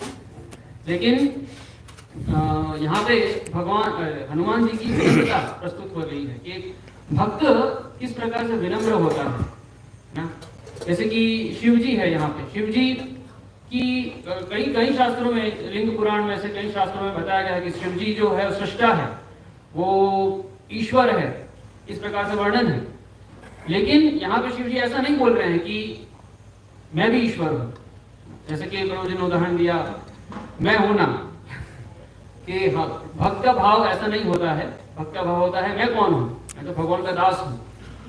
लेकिन यहाँ पे भगवान हनुमान जी की विनम्रता प्रस्तुत हो रही है कि भक्त किस प्रकार से विनम्र होता है ना। जैसे कि शिव जी है, यहाँ पे शिव जी की कई शास्त्रों में, लिंग पुराण में से कई शास्त्रों में बताया गया है कि शिव जी जो है सृष्टा है, वो ईश्वर है, इस प्रकार से वर्णन है। लेकिन यहाँ पे शिव जी ऐसा नहीं बोल रहे हैं कि मैं भी ईश्वर हूँ, जैसे कि प्रभु जी ने उदाहरण दिया मैं हूं ना, कि हाँ, भक्त का भाव ऐसा नहीं होता है। भक्त का भाव होता है मैं कौन हूँ, मैं तो भगवान का दास हूँ,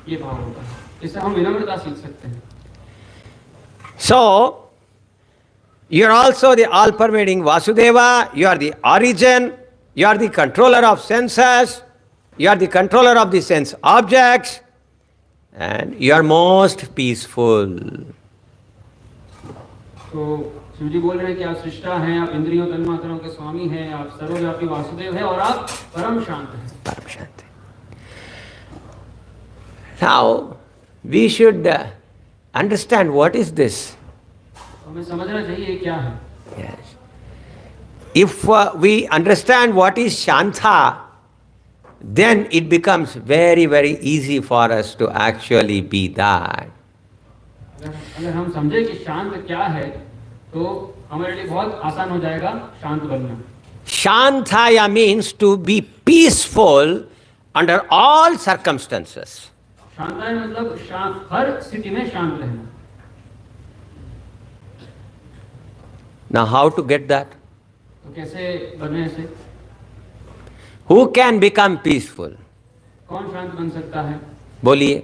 ये भाव होता है। इससे हम विनम्रता सीख सकते हैं। So, you are also the all-pervading Vasudeva, you are the origin, you are the controller of senses, you are the controller of the sense objects, and you are most peaceful. तो शिव जी बोल रहे हैं कि आप सृष्टा हैं, आप इंद्रियों तन्मात्राओं के स्वामी हैं, आप सर्वव्यापी वासुदेव हैं और आप परम शांत हैं। परम शांत। Now, we should understand what is this. हमें समझना चाहिए क्या है। Yes. If we understand what is Shanta, then it becomes very, very easy for us to actually be that. अगर हम समझे कि शांत क्या है, तो हमारे लिए बहुत आसान हो जाएगा शांत बनना। Shantaya means to be peaceful under all circumstances. शांताय मतलब शांत, हर स्थिति में शांत रहना। Now, how to get that? तो कैसे बने ऐसे? Who can become peaceful? कौन शांत बन सकता है? बोलिए।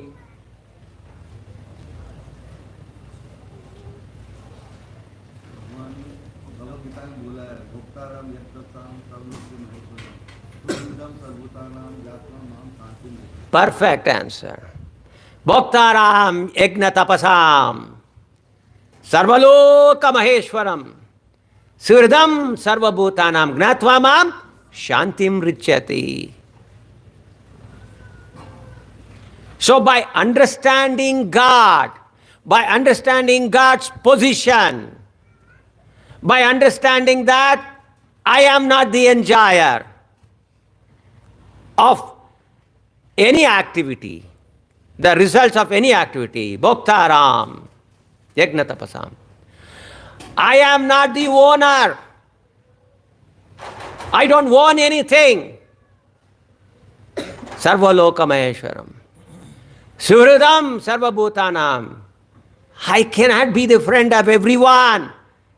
Perfect answer. Bhoktaram yajna tapasam sarvaloka maheshwaram suridam sarvabhutanam gnatva mam shantim richyati. So by understanding God, by understanding God's position, by understanding that I am not the enjoyer of any activity, the results of any activity, Bhoktaram, Yajna Tapasam. I am not the owner. I don't own anything. Sarvaloka Maheshwaram. Suhridam Sarvabhutanam. I cannot be the friend of everyone.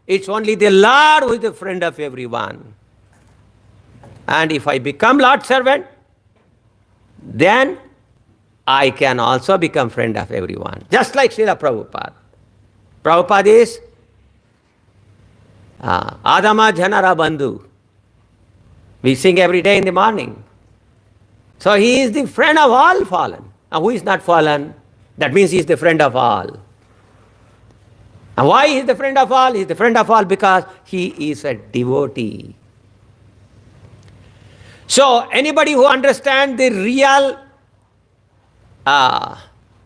It's only the Lord who is the friend of everyone. And if I become Lord's servant, then I can also become friend of everyone. Just like Srila Prabhupada. Prabhupada is Adama Janara Bandhu. We sing every day in the morning. So he is the friend of all fallen. Now who is not fallen? That means he is the friend of all. And why he is the friend of all? He is the friend of all because he is a devotee. So anybody who understands the real,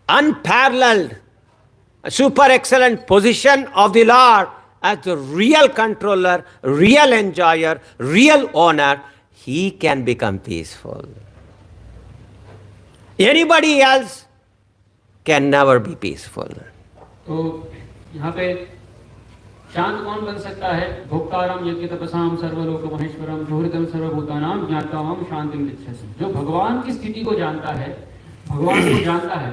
unparalleled, super excellent position of the Lord as the real controller, real enjoyer, real owner, he can become peaceful. Anybody else can never be peaceful. तो यहाँ पे शांत कौन बन सकता है? भोक्तारम यज्ञ तपसाम सर्वलोक महेश्वरम सुहृदम सर्वभूतानाम ज्ञात्वाम शांतिम गच्छति। जो भगवान की स्थिति को जानता है, भगवान को जानता है,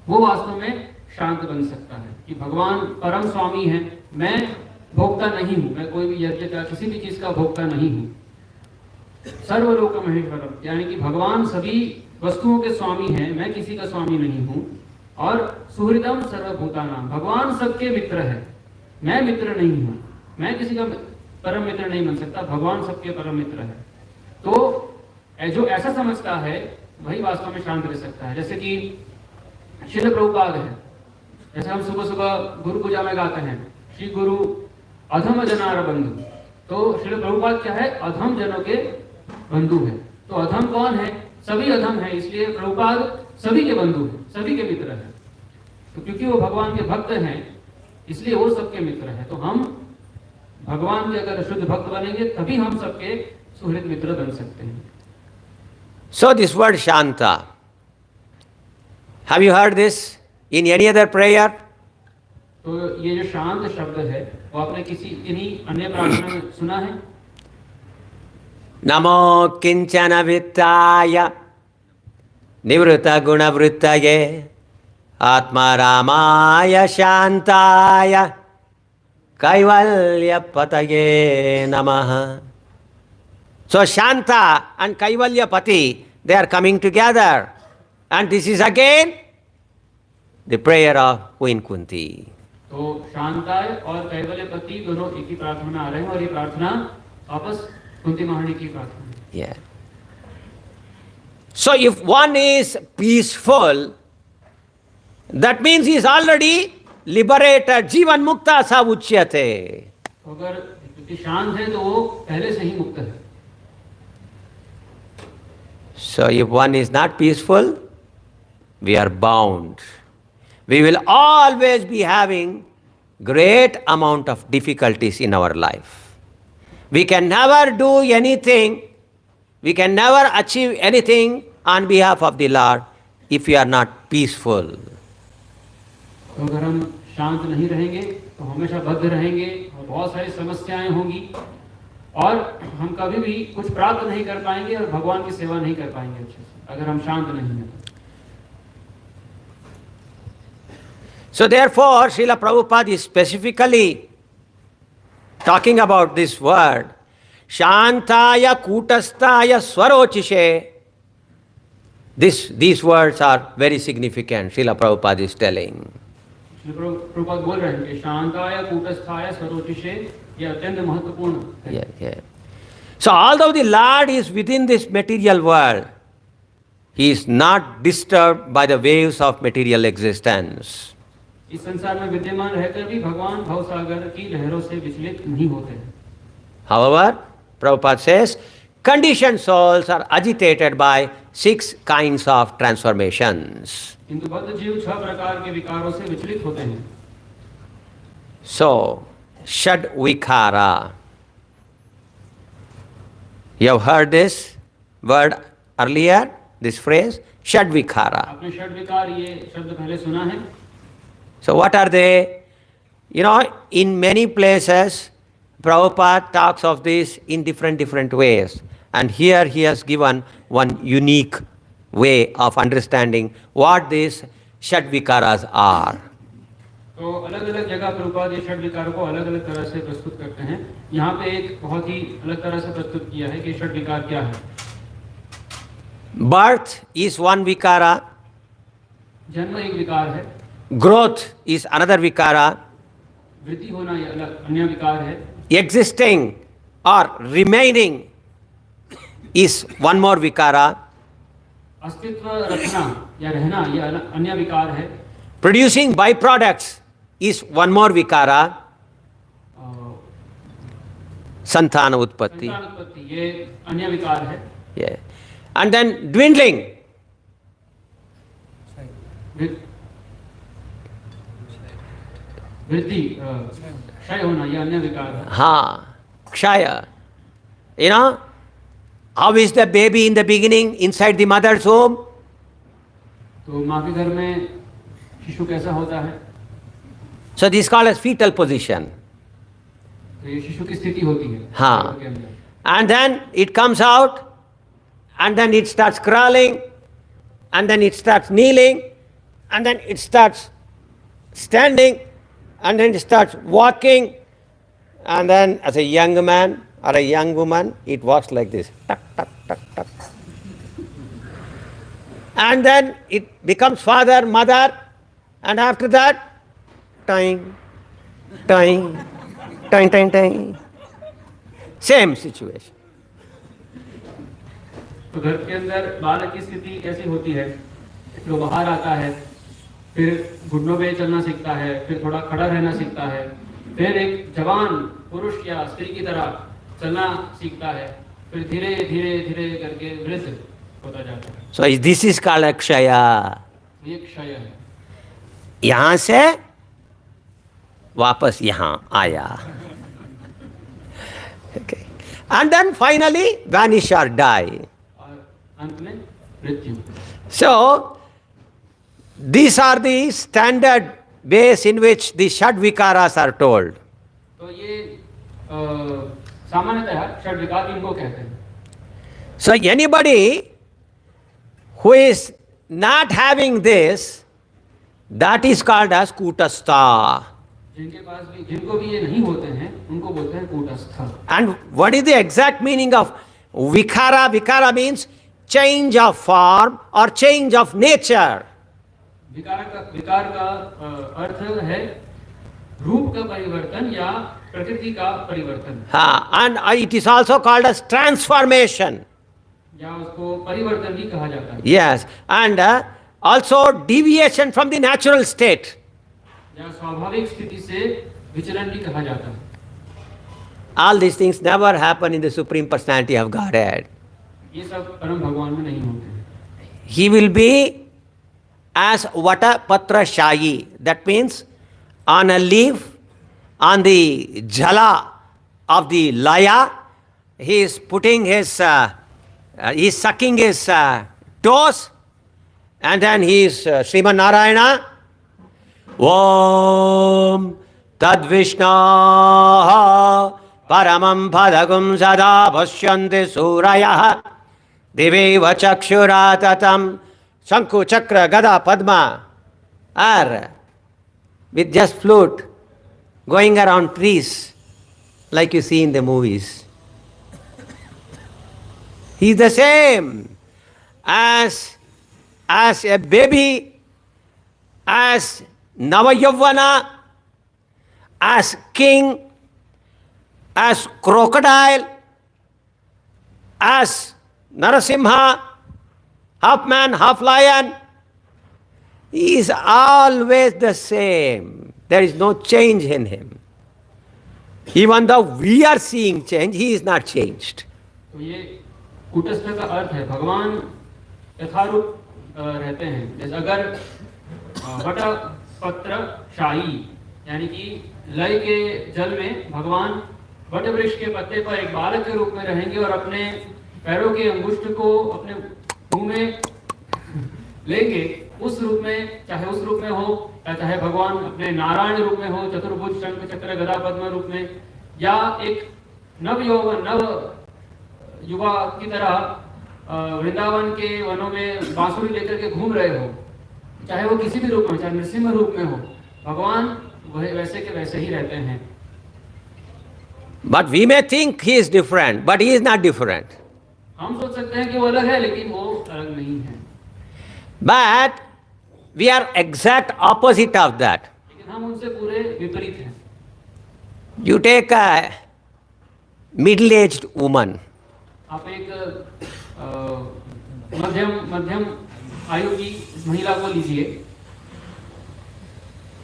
वो वास्तव में शांत बन सकता है कि भगवान परम स्वामी है, मैं भोक्ता नहीं हूँ, मैं कोई भी यज्ञ का किसी भी चीज का भोक्ता नहीं हूँ। सर्वलोक महेश्वरम यानी कि भगवान सभी वस्तुओं के स्वामी हैं, मैं किसी का स्वामी नहीं हूँ। और सुहृदम सर्वभूतानां, भगवान सबके मित्र है, मैं मित्र नहीं हूँ, मैं किसी का परम मित्र नहीं बन सकता, भगवान सबके परम मित्र है। तो जो ऐसा समझता है वही वास्तव में शांत रह सकता है। जैसे कि श्रील प्रभुपाद है, जैसे हम सुबह सुबह गुरु पूजा में गाते हैं, श्री गुरु अधम जनार बंधु, तो श्रील प्रभुपाद क्या है? अधम जनों के बंधु है। तो अधम कौन है? सभी अधम है, इसलिए प्रभुपाद सभी के बंधु हैं, सभी के मित्र हैं। तो क्योंकि वो भगवान के भक्त हैं इसलिए वो सबके मित्र हैं। तो हम भगवान के अगर शुद्ध भक्त बनेंगे तभी हम सबके सुहृद मित्र बन सकते हैं। So this word Shanta, have you heard this in any other prayer? तो ये जो शांत शब्द है वो आपने किसी इन्हीं अन्य प्रार्थना में सुना है? नमो किंचन वित्ताय निवृत्त गुणवृत्तये आत्मा रामाय शांताय कैवल्य पतये नमः. So Shanta and Kaivalya Pati, they are coming together. And this is again the prayer of Queen Kunti. तो शांताय और कैवल्य पति दोनों एक ही प्रार्थना में आ रहे हैं और ये प्रार्थना वापस कुंती महारानी की प्रार्थना है। Yeah. So if one is peaceful, that means he is already liberated. Jivan mukta sa uchyate. अगर व्यक्ति शांत है तो वो पहले से ही मुक्त है। So if one is not peaceful, we are bound. We will always be having great amount of difficulties in our life. We can never do anything, we can never achieve anything on behalf of the Lord if we are not peaceful. तो अगर हम शांत नहीं रहेंगे तो हमेशा बद्ध रहेंगे और बहुत सारी समस्याएं होंगी और हम कभी भी कुछ प्राप्त नहीं कर पाएंगे और भगवान की सेवा नहीं कर पाएंगे अच्छे से, अगर हम शांत नहीं हैं। So therefore, Srila Prabhupada is specifically talking about this word, Shantaya Kutastaya Swarochishe. These words are very significant, Srila Prabhupada is telling. Prabhupada बोल रहे हैं कि शांताय कूटस्थाय स्वरोचिषे, ये अत्यंत महत्वपूर्ण है। Yeah. So although the Lord is within this material world, He is not disturbed by the waves of material existence. इस संसार में विद्यमान रहकर भी भगवान भवसागर की लहरों से विचलित नहीं होते हैं। However, Prabhupada says, conditioned souls are agitated by 6 kinds of transformations. किंतु बद्ध जीव 6 प्रकार के विकारों से विचलित होते हैं। So, Shad Vikara. You have heard this word earlier, this phrase, Shad Vikara. आपने षड विकार ये शब्द पहले सुना है? So what are they? You know, in many places, Prabhupada talks of this in different ways. And here he has given one unique way of understanding what these Shadvikaras are. तो अलग-अलग जगह प्रभुपाद ये षड विकारों को अलग-अलग तरह से प्रस्तुत करते हैं। यहाँ पे एक बहुत ही अलग तरह से प्रस्तुत किया है कि षड विकार क्या है। Birth is one Vikara. जन्म एक विकार है। Growth is another Vikara. वृद्धि होना ये अलग अन्य विकार है। Existing or remaining is one more Vikara. अस्तित्व रखना या रहना ये अन्य विकार है। Producing byproducts is one more Vikara. Santana Utpatti. संतान उत्पत्ति ये अन्य विकार है। Yeah. And then dwindling. वृद्धि क्षय होना ये अन्य विकार है। Ha, Kshaya. You know, how is the baby in the beginning inside the mother's womb? तो माँ के घर में शिशु कैसा होता है? So this is called as fetal position. तो ये शिशु की स्थिति होती है। हाँ। के अंदर। And then it comes out, and then it starts crawling, and then it starts kneeling, and then it starts standing, and then it starts walking, and then as a young man or a young woman, it walks like this. Tuck, tuck, tuck, tuck. And then it becomes father, mother, and after that, time, time, time, time, time. Same situation. तो घर के अंदर बालक की स्थिति कैसी होती है, फिर वो बाहर आता है, फिर घुटनों पे चलना सीखता है, फिर थोड़ा खड़ा रहना सीखता है, फिर एक जवान पुरुष या स्त्री की तरह चलना सीखता है, फिर धीरे धीरे धीरे करके वृद्ध होता जाता है। So this is called akshaya. ये क्षय है। यहाँ से वापस यहाँ आया. Okay. And then finally vanish or die. और अंत में मृत्यु। So these are the standard ways in which the Shad Vikaras are told. तो ये सामान्यतः षड विकार इनको कहते हैं। So anybody who is not having this, that is called as Kutastha. जिनके पास भी जिनको भी ये नहीं होते हैं उनको बोलते हैं कूटस्थ। And what is the exact meaning of Vikara? Vikara means change of form or change of nature. विकार का अर्थ है रूप का परिवर्तन या प्रकृति का परिवर्तन, And it is also called as transformation. या उसको परिवर्तन भी कहा जाता है। Yes, and also deviation from the natural state. या स्वाभाविक स्थिति से विचलन भी कहा जाता है। All these things never happen in the Supreme Personality of Godhead. ये सब परम भगवान में नहीं होते हैं। He will be as Vata Patra Shayi. That means on a leaf, on the jala of the laya, he is putting his, he is sucking his toes, and then he is Sriman Narayana. Om Tad Vishna Paramam Padagum Sada Bhashyanti Suraya Diveva Chakshuratatam Shankhu Chakra Gada Padma are with just flute going around trees like you see in the movies. He is the same as a baby, as Navayavana, as king, as crocodile, as Narasimha, half man, half lion. He is always the same. There is no change in him. Even though we are seeing change, he is not changed. तो ये कूटस्थ का अर्थ है भगवान यथारूप रहते हैं। जैसे अगर वटा पत्र शाही यानी कि लय के जल में भगवान वट वृक्ष के पत्ते पर एक बालक के रूप में रहेंगे और अपने पैरों के अंगुष्ठ को अपने मुंह में लेंगे, उस रूप में, चाहे उस रूप में हो या चाहे भगवान अपने नारायण रूप में हो, चतुर्भुज शंख चक्र गदा पद्म रूप में, या एक नव युवा की तरह वृंदावन के वनों में बांसुरी लेकर के घूम रहे हो, चाहे वो किसी भी रूप में, चाहे नृसिंह रूप में हो, भगवान वह वैसे के वैसे ही रहते हैं। But we may think he is different, but he is not different. हम सोच सकते हैं कि वो अलग है, लेकिन वो अलग नहीं है। But we are exact opposite of that. लेकिन हम उनसे पूरे विपरीत हैं। You take a middle-aged woman. आप एक मध्यम आयु की महिला को लीजिए।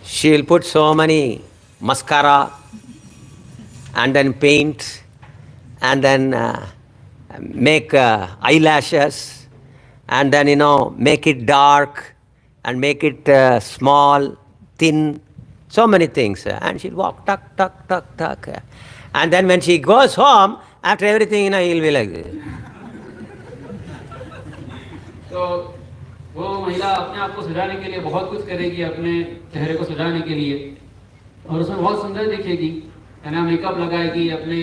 She will put so many mascara and then paint and then make eyelashes and then make it dark and make it small, thin, so many things. And she'll walk tuck, tuck, tuck, tuck. And then when she goes home, after everything, he'll be like this. तो वो महिला अपने आप को सजाने के लिए बहुत कुछ करेगी, अपने चेहरे को सजाने के लिए, और उसमें बहुत सुंदर दिखेगी, है ना, मेकअप लगाएगी, अपने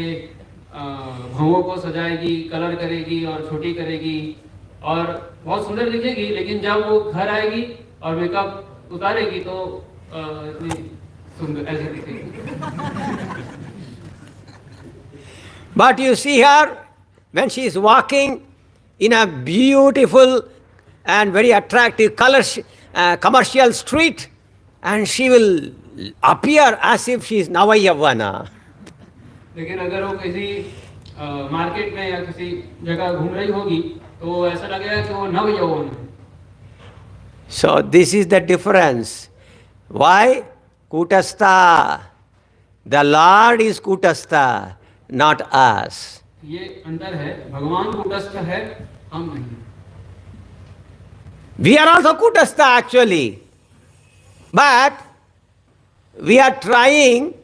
भौंहों को सजाएगी, कलर करेगी और छोटी करेगी और बहुत सुंदर दिखेगी। लेकिन जब वो घर आएगी और मेकअप उतारेगी तो इतनी सुंदर ऐसी दिखेगी। But you see her when she is walking in a beautiful and very attractive colors, commercial street, and she will appear as if she is Navayavana. लेकिन अगर वो किसी मार्केट में या किसी जगह घूम रही होगी तो ऐसा लगेगा कि वो नव यौवन है। So this is the difference. Why? Kutastha. The Lord is Kutastha, not us. ये अंतर है, भगवान कूटस्थ है, हम नहीं। We are also Kutastha actually. But we are trying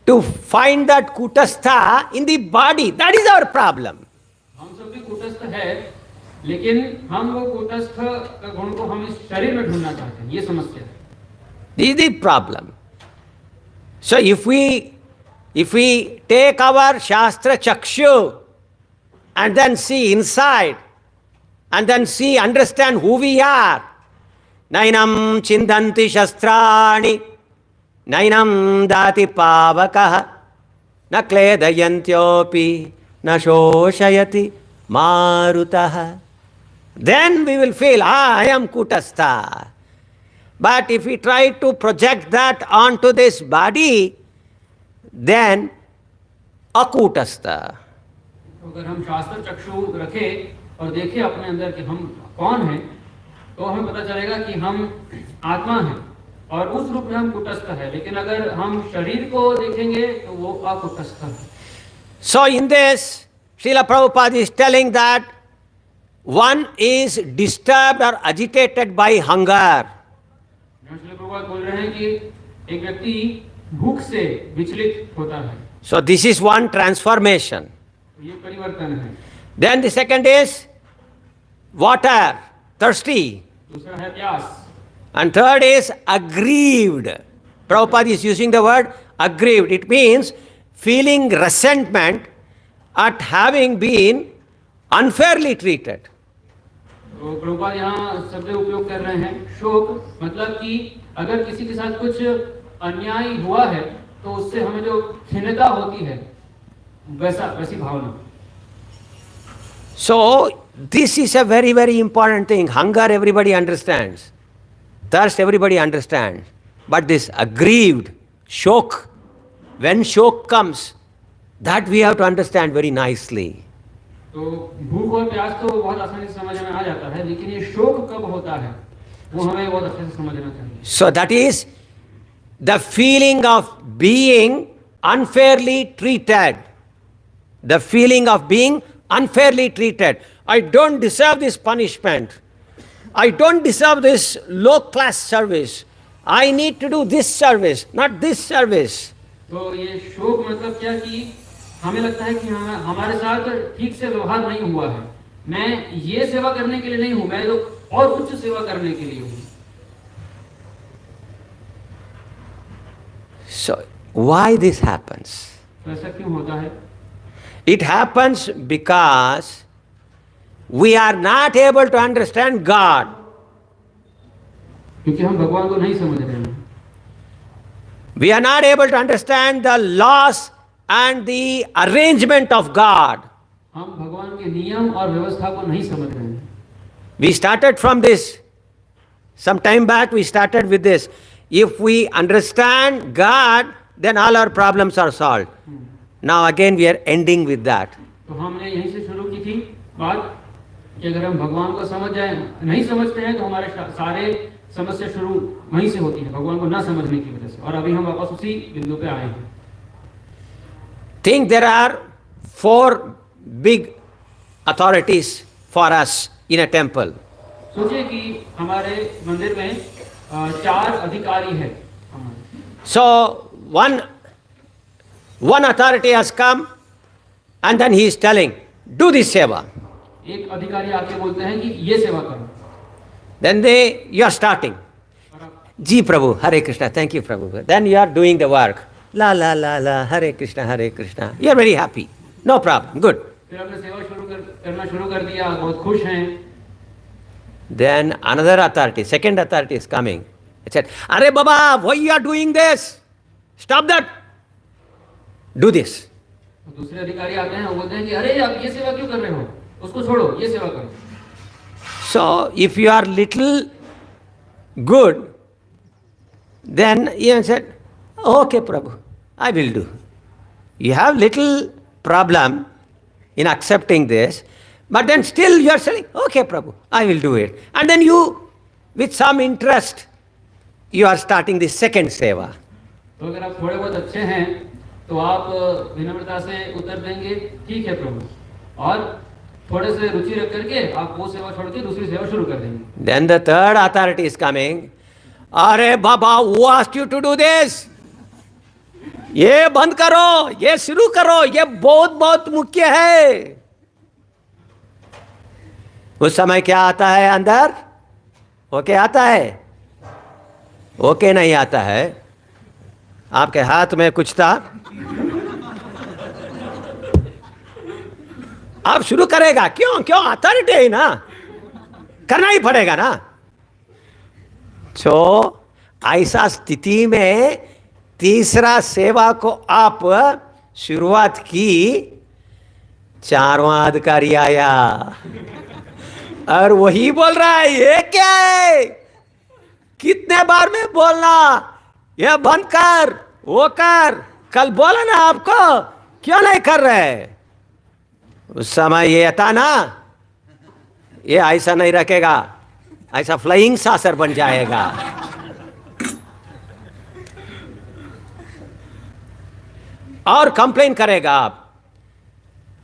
to find that Kutastha in the body. That is our problem. हम सब भी कूटस्थ है, लेकिन हम वो कूटस्थ का गुण को हम इस शरीर में ढूंढना चाहते हैं, ये समस्या है। This is the problem. So if we take our Shastra Chakshu and then see inside and then see, understand who we are. Nainam chindanti shastrani, nainam dati pavakaha, na kledayantyopi, na shoshayati marutaha. Then we will feel, I am Kutastha. But if we try to project that onto this body, then akutastha. अगर हम शास्त्र चक्षु रखें और देखें अपने अंदर कि हम कौन हैं, तो हमें पता चलेगा कि हम आत्मा हैं और उस रूप में हम कुटस्थ हैं। लेकिन अगर हम शरीर को देखेंगे तो वो अकुटस्थ है। So in this, Srila Prabhupada is telling that one is disturbed or agitated by hunger. Srila Prabhupada बोल रहे हैं कि एक व्यक्ति भूख से विचलित होता है। So this is one transformation. ये परिवर्तन है। Then the second is water, thirsty. दूसरा है प्यास। And third is aggrieved. Prabhupada is using the word aggrieved. It means feeling resentment at having been unfairly treated. तो प्रभुपाद यहाँ शब्द उपयोग कर रहे हैं शोक, मतलब कि अगर किसी के साथ कुछ अन्याय हुआ है तो उससे हमें जो खिन्नता होती है वैसी भावना। So this is a very, very important thing. Hunger everybody understands. Thirst everybody understands. But this aggrieved, shok, when shok comes, that we have to understand very nicely. तो भूख और प्यास तो बहुत आसानी से समझ में आ जाता है, लेकिन ये शोक कब होता है वो हमें बहुत अच्छे से समझना चाहिए। So that is the feeling of being unfairly treated. The feeling of being unfairly treated. I don't deserve this punishment. I don't deserve this low class service. I need to do this service, not this service. तो ये शोक मतलब क्या कि हमें लगता है कि हमारे साथ ठीक से व्यवहार नहीं हुआ है, मैं ये सेवा करने के लिए नहीं हूं, मैं तो और उच्च सेवा करने के लिए हूं। So why this happens? तो ऐसा क्यों होता है? It happens because we are not able to understand God. क्योंकि हम भगवान को नहीं समझ रहे हैं। We are not able to understand the laws and the arrangement of God. हम भगवान के नियम और व्यवस्था को नहीं समझ रहे हैं। We started from this. Some time back we started with this. If we understand God, then all our problems are solved. Now again we are ending with that. तो हमने यहीं से शुरू की थी बात कि अगर हम भगवान को समझ जाए, नहीं समझते हैं तो हमारे सारे समस्या शुरू वहीं से होती है, भगवान को ना समझने की वजह से। और अभी हम वापस उसी बिंदु पे आए हैं। Think there are 4 big authorities for us in a temple. सोचिए कि हमारे मंदिर में 4 अधिकारी हैं। So one authority has come and then he is telling, do this seva. एक अधिकारी आके बोलते हैं कि ये सेवा करो। Then you are starting. Ji Prabhu, Hare Krishna, thank you Prabhu. Then you are doing the work. La la la la, Hare Krishna, Hare Krishna. You are very happy. No problem, good. फिर आपने सेवा करना शुरू कर दिया, बहुत खुश हैं। Then another authority, second authority is coming. He said, Arey Baba, why you are doing this? Stop that. Do this. दूसरे अधिकारी आते हैं, वो बोलते हैं कि अरे आप ये सेवा क्यों कर रहे हो, उसको छोड़ो, ये सेवा करो। So if you are little good, then he said, okay, Prabhu, I will do. You have little problem in accepting this, but then still you are saying, okay, Prabhu, I will do it. And then you, with some interest, you are starting the second seva. तो अगर आप थोड़े बहुत अच्छे हैं तो आप विनम्रता से उत्तर देंगे ठीक है प्रभु, और थोड़े से रुचि रख करके आप वो सेवा छोड़ के दूसरी सेवा शुरू कर देंगे. Then the third authority is coming. अरे बाबा, who asked you to do this? ये बंद करो, ये शुरू करो, ये बहुत बहुत मुख्य है. उस समय क्या आता है अंदर? ओके आता है? ओके नहीं आता है. आपके हाथ में कुछ था, आप शुरू करेगा. क्यों? क्यों? अथॉरिटी है ना, करना ही पड़ेगा ना. तो ऐसा स्थिति में तीसरा सेवा को आप शुरुआत की, चारवां अधिकारी आया और वही बोल रहा है, ये क्या है? कितने बार में बोलना, ये बंद कर, वो कर, कल बोला ना आपको, क्यों नहीं कर रहे? उस समय ये था ना, ये ऐसा नहीं रखेगा, ऐसा फ्लाइंग सासर बन जाएगा. और कंप्लेन करेगा आप.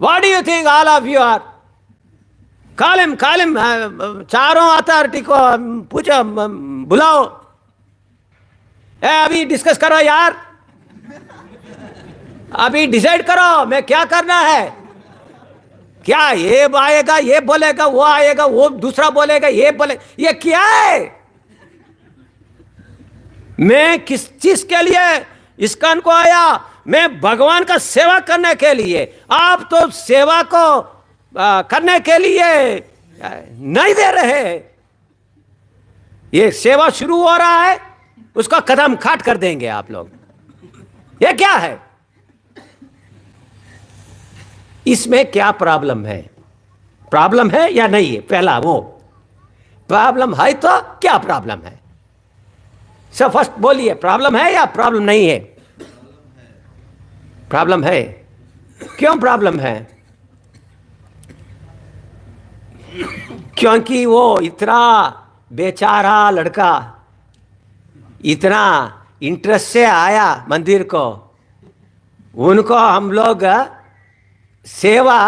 What do you think all of you are? Call him, चारों अथॉरिटी को पूछो, बुलाओ, अभी डिस्कस करो यार, अभी डिसाइड करो मैं क्या करना है. क्या ये आएगा, ये बोलेगा, वो आएगा, वो दूसरा बोलेगा, ये बोले, ये क्या है? मैं किस चीज के लिए इस्कॉन को आया? मैं भगवान का सेवा करने के लिए. आप तो सेवा को करने के लिए नहीं दे रहे. ये सेवा शुरू हो रहा है, उसका कदम काट कर देंगे आप लोग. ये क्या है? इसमें क्या प्रॉब्लम है? प्रॉब्लम है या नहीं है? पहला वो प्रॉब्लम है तो क्या प्रॉब्लम है? सब फर्स्ट बोलिए, प्रॉब्लम है या प्रॉब्लम नहीं है? प्रॉब्लम है. क्यों प्रॉब्लम है? क्योंकि वो इतना बेचारा लड़का इतना इंटरेस्ट से आया मंदिर को, उनको हम लोग सेवा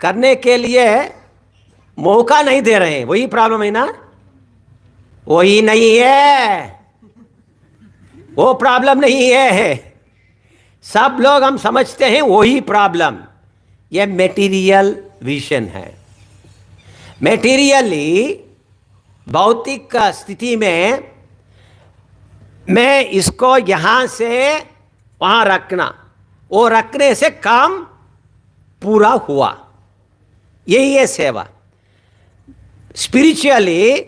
करने के लिए मौका नहीं दे रहे हैं. वही प्रॉब्लम है ना? वही नहीं है, वो प्रॉब्लम नहीं है. सब लोग हम समझते हैं वही प्रॉब्लम. ये मेटीरियल विजन है. मेटीरियली भौतिक स्थिति में मैं इसको यहां से वहां रखना, वो रखने से काम पूरा हुआ. यही है सेवा. स्पिरिचुअली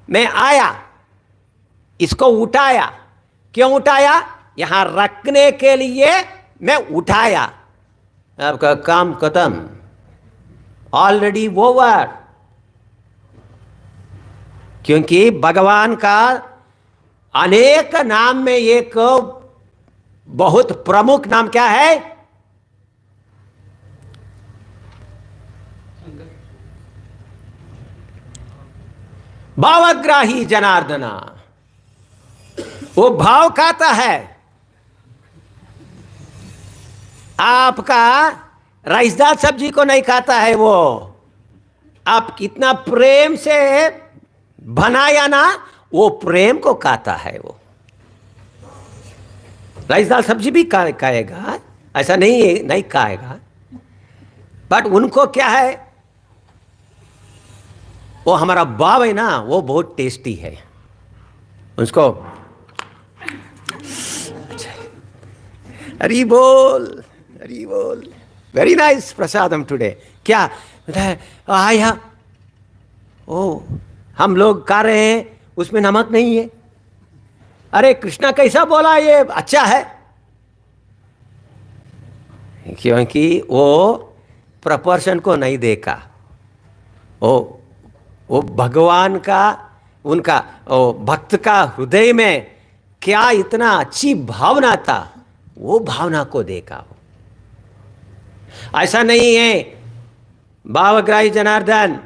मैं आया, इसको उठाया. क्यों उठाया? यहां रखने के लिए मैं उठाया. आपका काम खत्म, ऑलरेडी ओवर. क्योंकि भगवान का अनेक नाम में एक बहुत प्रमुख नाम क्या है? भावग्राही जनार्दना. वो भाव खाता है. आपका राइस दाल सब्जी को नहीं खाता है. वो आप कितना प्रेम से बनाया ना, वो प्रेम को खाता है. वो राइस दाल सब्जी भी खाएगा, ऐसा नहीं है नहीं खाएगा, बट उनको क्या है, वो हमारा भाव है ना, वो बहुत टेस्टी है. उसको हरी बोल, हरी बोल. वेरी नाइस प्रसादम टुडे. क्या आया? ओ, हम लोग खा रहे हैं, उसमें नमक नहीं है. अरे कृष्णा कैसा बोला, ये अच्छा है. क्योंकि वो प्रपोर्शन को नहीं देखा. ओ वो भगवान का, उनका वो भक्त का हृदय में क्या इतना अच्छी भावना था, वो भावना को देखा वो। ऐसा नहीं है भावग्राही जनार्दन,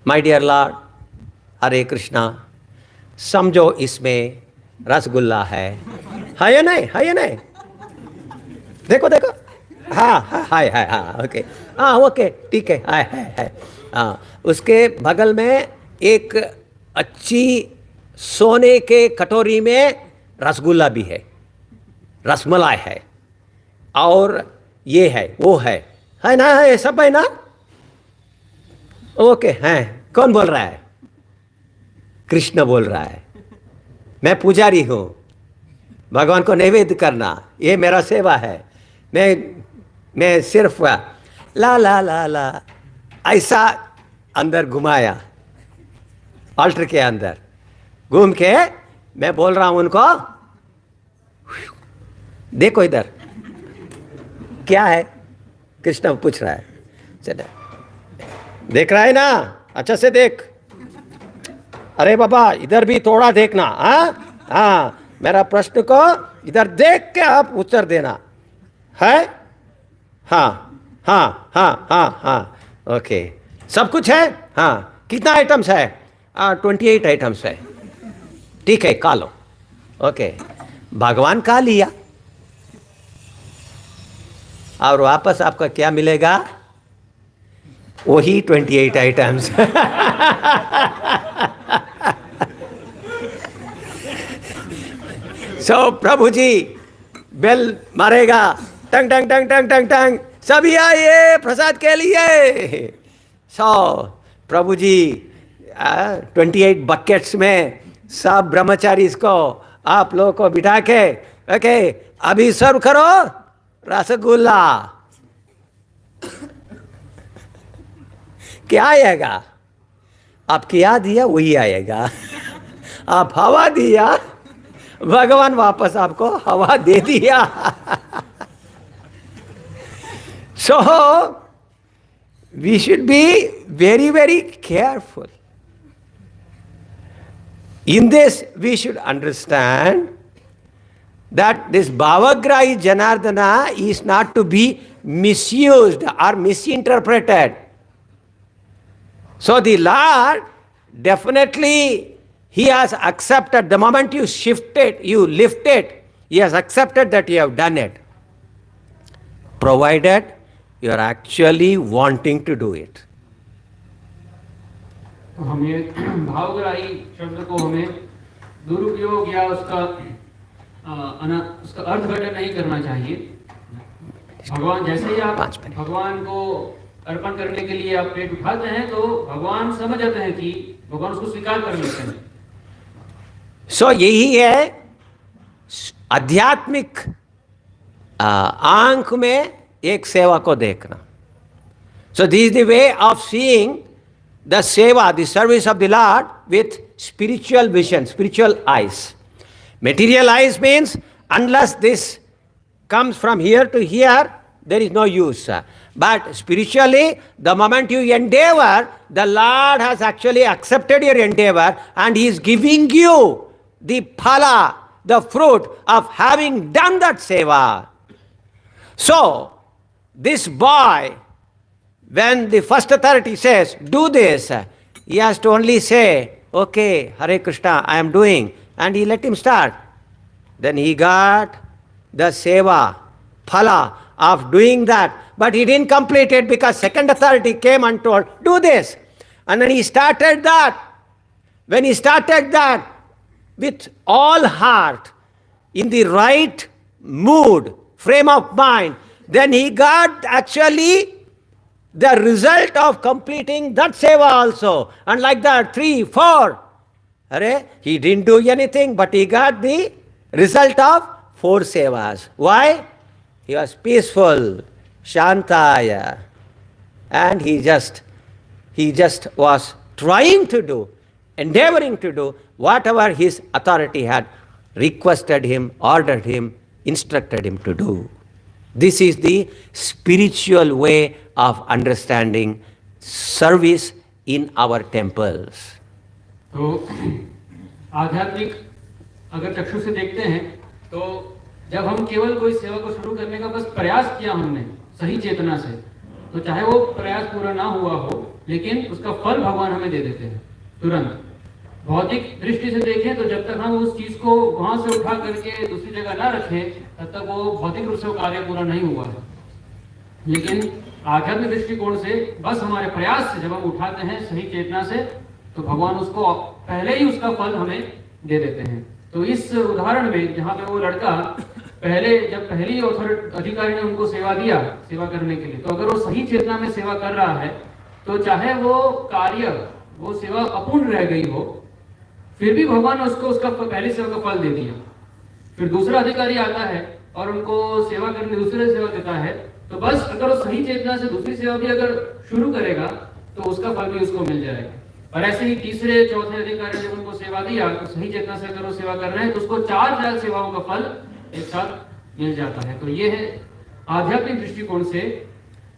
माय डियर लॉर्ड, हरे कृष्णा, समझो इसमें रसगुल्ला है या नहीं, है या नहीं? देखो देखो, हाँ हाँ हाय हाय, हाँ ओके, हाँ ओके ठीक है, हाय हाय हाय, हाँ। उसके बगल में एक अच्छी सोने के कटोरी में रसगुल्ला भी है, रसमलाई है, और ये है वो है ना, है सब है ना? ओके, हैं। कौन बोल रहा है? कृष्ण बोल रहा है। मैं पुजारी हूं, भगवान को नैवेद्य करना ये मेरा सेवा है। मैं सिर्फ ला ला ला ला ऐसा अंदर घुमाया, ऑल्टर के अंदर घूम के मैं बोल रहा हूं उनको, देखो इधर क्या है। कृष्ण पूछ रहा है, चलो देख रहा है ना, अच्छा से देख, अरे बाबा इधर भी थोड़ा देखना, हाँ मेरा प्रश्न को इधर देख के आप उत्तर देना है। हाँ हाँ हाँ हाँ हाँ, ओके, सब कुछ है। हाँ, कितना आइटम्स है? 28 आइटम्स है, ठीक है, खा लो। ओके, भगवान खा लिया, और वापस आपका क्या मिलेगा? वही 28 आइटम्स। सो प्रभु जी बेल मारेगा, टंग टंग टंग टंग टंग टंग, सभी आइए प्रसाद के लिए। सो प्रभु जी 28 बकेट्स में सब ब्रह्मचारी को आप लोगों को बिठा के, ओके अभी सर्व करो रसगुल्ला। क्या आएगा? आप क्या दिया वही आएगा। आप हवा दिया, भगवान वापस आपको हवा दे दिया। So we should be very, very careful. In this, we should understand that this Bhavagrahi Janardana is not to be misused or misinterpreted. So the Lord definitely, He has accepted, the moment you shift it, you lift it, He has accepted that you have done it, provided you are actually wanting to do it. तो हमें भावग्राही शब्द को हमें दुरुपयोग या उसका अर्थघटन नहीं करना चाहिए। भगवान जैसे ही आप भगवान को अर्पण करने के लिए आप पेट उठाते हैं, तो भगवान समझ जाते हैं कि भगवान उसको स्वीकार कर लेते हैं। सो यही है आध्यात्मिक आंख में एक सेवा को देखना। So this is the way of seeing the seva, the service of the Lord with spiritual vision, spiritual eyes. Material eyes means unless this comes from here to here, there is no use. But spiritually, the moment you endeavor, the Lord has actually accepted your endeavor and He is giving you the phala, the fruit of having done that seva. So, this boy, when the first authority says, do this, he has to only say, okay, Hare Krishna, I am doing. And he let him start. Then he got the seva, phala of doing that. But he didn't complete it because second authority came and told, do this. And then he started that. When he started that with all heart, in the right mood, frame of mind, then he got actually the result of completing that seva also. And like that, 3, 4. He didn't do anything, but he got the result of 4 sevas. Why? He was peaceful, shantaya. And he just was trying to do, endeavoring to do whatever his authority had requested him, ordered him, instructed him to do. This is the spiritual way of understanding service in our temples. तो आध्यात्मिक अगर चक्षु से देखते हैं तो जब हम केवल कोई सेवा को शुरू करने का बस प्रयास किया हमने सही चेतना से, तो चाहे वो प्रयास पूरा ना हुआ हो, लेकिन उसका फल भगवान हमें दे देते हैं तुरंत। भौतिक दृष्टि से देखें तो जब तक हम उस चीज को वहां से उठा करके दूसरी जगह ना रखें, तब तक वो भौतिक रूप से वो कार्य पूरा नहीं हुआ है। लेकिन आध्यात्मिक दृष्टिकोण से बस हमारे प्रयास से जब हम उठाते हैं सही चेतना से, तो भगवान उसको पहले ही उसका फल हमें दे देते हैं। तो इस उदाहरण में जहाँ पे वो लड़का पहली अधिकारी ने उनको सेवा दिया सेवा करने के लिए, तो अगर वो सही चेतना में सेवा कर रहा है तो चाहे वो सेवा अपूर्ण रह गई हो, फिर भी भगवान ने उसको उसका पहली सेवा का फल दे दिया। फिर दूसरा अधिकारी आता है और उनको सेवा करने दूसरे सेवा देता है, तो बस अगर वो सही चेतना से दूसरी सेवा भी अगर शुरू करेगा तो उसका फल भी उसको मिल जाएगा। और ऐसे ही तीसरे चौथे अधिकारी ने जब उनको सेवा दिया तो सही चेतना से अगर वो सेवा कर रहे हैं तो उसको 4 सेवाओं का फल एक साथ मिल जाता है। तो ये है आध्यात्मिक दृष्टिकोण से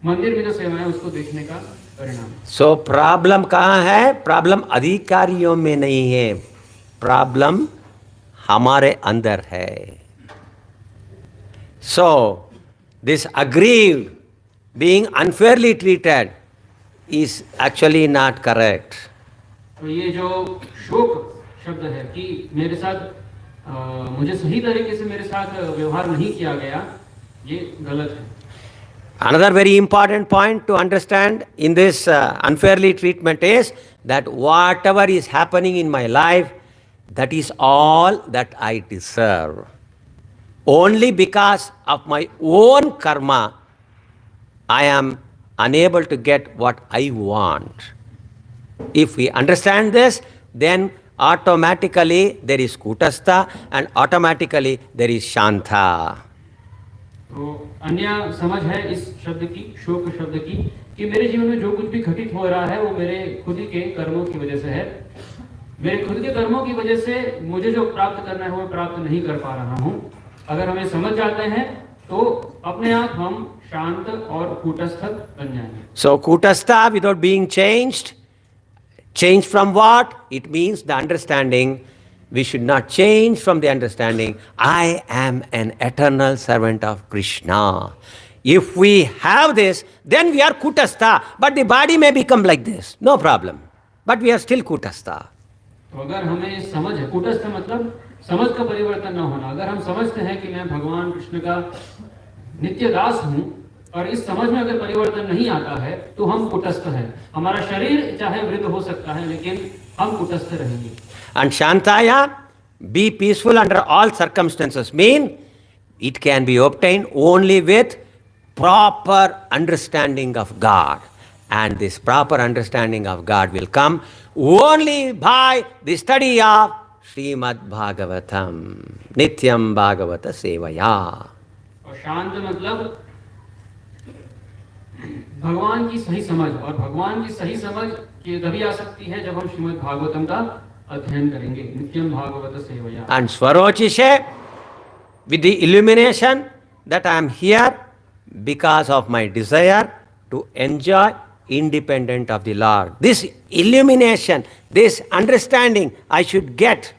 मंदिर में जो सेवा है उसको देखने का परिणाम। सो प्रॉब्लम कहाँ है? प्रॉब्लम अधिकारियों में नहीं है, प्रॉब्लम हमारे अंदर है। So this aggrieved being unfairly treated is actually not correct. तो ये जो शोक शब्द है कि मेरे साथ मुझे सही तरीके से मेरे साथ व्यवहार नहीं किया गया, ये गलत है। Another very important point to understand in this unfairly treatment is that whatever is happening in my life, that is all that I deserve. Only because of my own karma, I am unable to get what I want. If we understand this, then automatically there is kutastha and automatically there is shanta. तो अन्य समझ है इस शब्द की, शोक शब्द की, कि मेरे जीवन में जो कुछ भी घटित हो रहा है वो मेरे खुद के कर्मों की वजह से है। मेरे खुद के कर्मों की वजह से मुझे जो प्राप्त करना है वो प्राप्त नहीं कर पा रहा हूँ। अगर हमें समझ जाते हैं तो अपने आप हम शांत और कूटस्थ बन जाएंगे। So kutastha without being changed from what? It means the understanding. We should not change from the understanding. I am an eternal servant of Krishna. If we have this, then we are kutastha. But the body may become like this. No problem. But we are still kutastha. तो अगर हमें समझ है, कूटस्थ मतलब समझ का परिवर्तन न होना। अगर हम समझते हैं कि मैं भगवान कृष्ण का नित्य दास हूँ और इस समझ में अगर परिवर्तन नहीं आता है तो हम कुटस्थ हैं। हमारा शरीर चाहे वृद्ध हो सकता है लेकिन हम कुटस्थ रहेंगे। And Shantaya, be peaceful under all circumstances, mean it can be obtained only with proper understanding of God. And this proper understanding of God will come only by the study of Srimad Bhagavatam, Nityam Bhagavata Sevaya. और शांत मतलब भगवान की सही समझ, और भगवान की सही समझ ये तभी आ सकती है जब हम श्रीमद् भागवतम का अध्ययन करेंगे, नित्यम भागवत सेवया। And Swarochishe, with the illumination that I am here because of my desire to enjoy independent of the Lord. This illumination, this understanding I should get.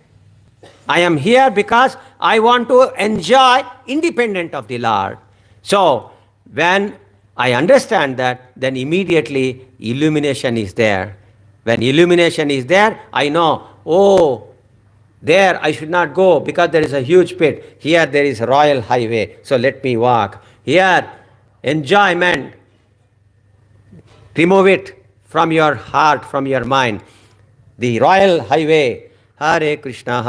I am here because I want to enjoy independent of the Lord. So, when I understand that, then immediately illumination is there. When illumination is there, I know, oh, there I should not go because there is a huge pit. Here there is a royal highway, so let me walk. Here, enjoyment, remove it from your heart, from your mind. The royal highway, Hare Krishna,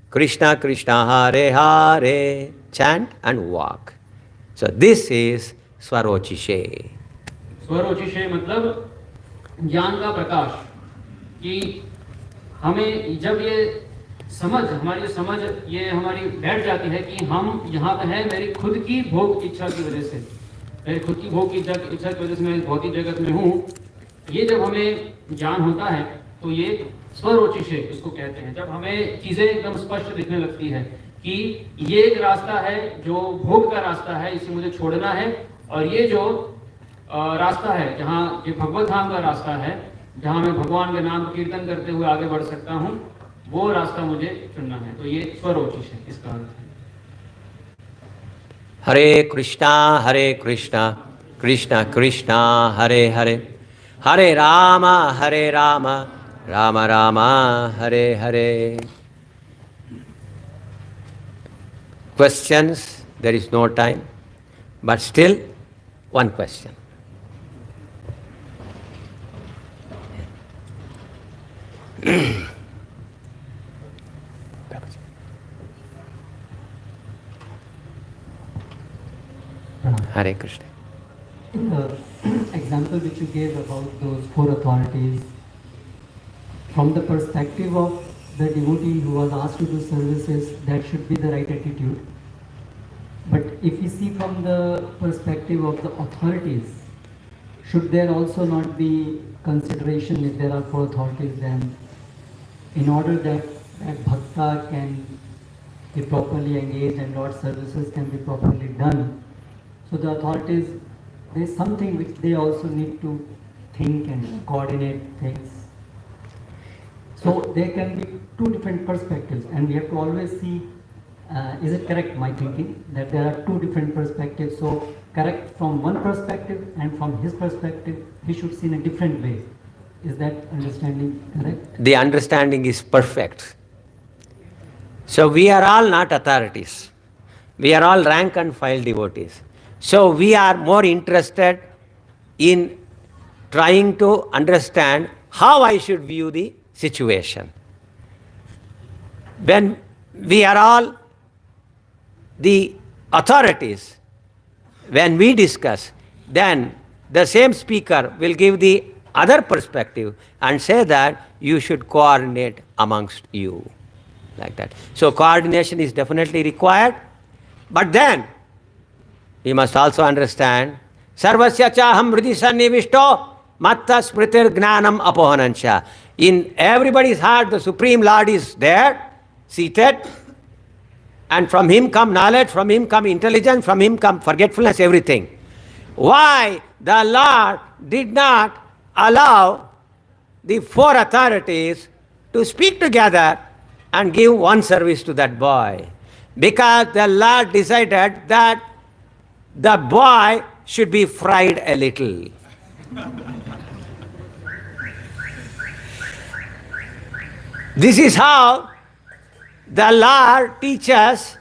Krishna Krishna, Hare Hare, chant and walk. So this is Swarochishe. स्वरोचिषे मतलब ज्ञान का प्रकाश, कि हमें जब ये समझ, हमारी समझ ये हमारी बैठ जाती है कि हम यहाँ पे हैं मेरी खुद की भोग इच्छा की वजह से, मेरी खुद की भोग की इच्छा की वजह से मैं भौतिक जगत में हूँ, ये जब हमें ज्ञान होता है तो ये स्वरोचिषे इसको कहते हैं। जब हमें चीज़ें एकदम स्पष्ट दिखने लगती है कि ये एक रास्ता है जो भोग का रास्ता है, इसे मुझे छोड़ना है, और ये जो रास्ता है, जहाँ ये भगवत धाम का रास्ता है, जहाँ मैं भगवान के नाम कीर्तन करते हुए आगे बढ़ सकता हूँ, वो रास्ता मुझे चुनना है। तो ये स्वरोचिष है, इसका अर्थ है। हरे कृष्णा कृष्णा कृष्णा हरे हरे, हरे Ram Ram Ram Hare Hare. Questions? There is no time, but still one question. Hare Krishna. In the example which you gave about those four authorities, from the perspective of the devotee who was asked to do services, that should be the right attitude. But if we see from the perspective of the authorities, should there also not be consideration if there are four authorities, then in order that bhakta can be properly engaged and Lord's services can be properly done, so the authorities, there is something which they also need to think and coordinate things. So there can be two different perspectives, and we have to always see, is it correct, my thinking, that there are two different perspectives. So correct from one perspective, and from his perspective, he should see in a different way. Is that understanding correct? The understanding is perfect. So we are all not authorities. We are all rank and file devotees. So we are more interested in trying to understand how I should view the situation. When we are all the authorities, when we discuss, then the same speaker will give the other perspective and say that you should coordinate amongst you, like that. So coordination is definitely required, but then we must also understand sarvasya chaham hridhi sannivishto matta smritir gnanam apohanancha. In everybody's heart the Supreme Lord is there, seated, and from him come knowledge, from him come intelligence, from him come forgetfulness, everything. Why the Lord did not allow the four authorities to speak together and give one service to that boy? Because the Lord decided that the boy should be fried a little. This is how the Lord teaches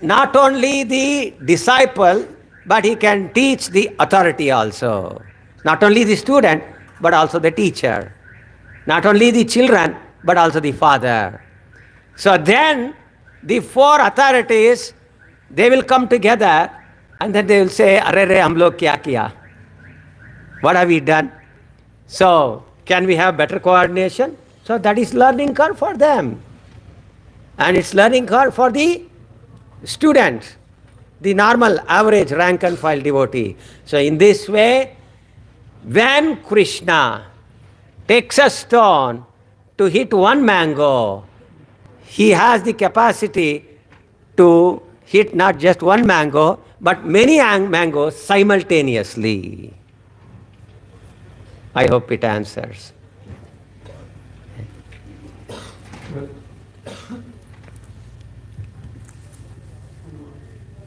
not only the disciple, but he can teach the authority also. Not only the student, but also the teacher. Not only the children, but also the father. So then the four authorities, they will come together and then they will say, "Arre re, hum log kya kiya? What have we done?" So can we have better coordination? So that is learning curve for them. And it's learning curve for the student, the normal, average, rank and file devotee. So in this way, when Krishna takes a stone to hit one mango, he has the capacity to hit not just one mango, but many mangoes simultaneously. I hope it answers.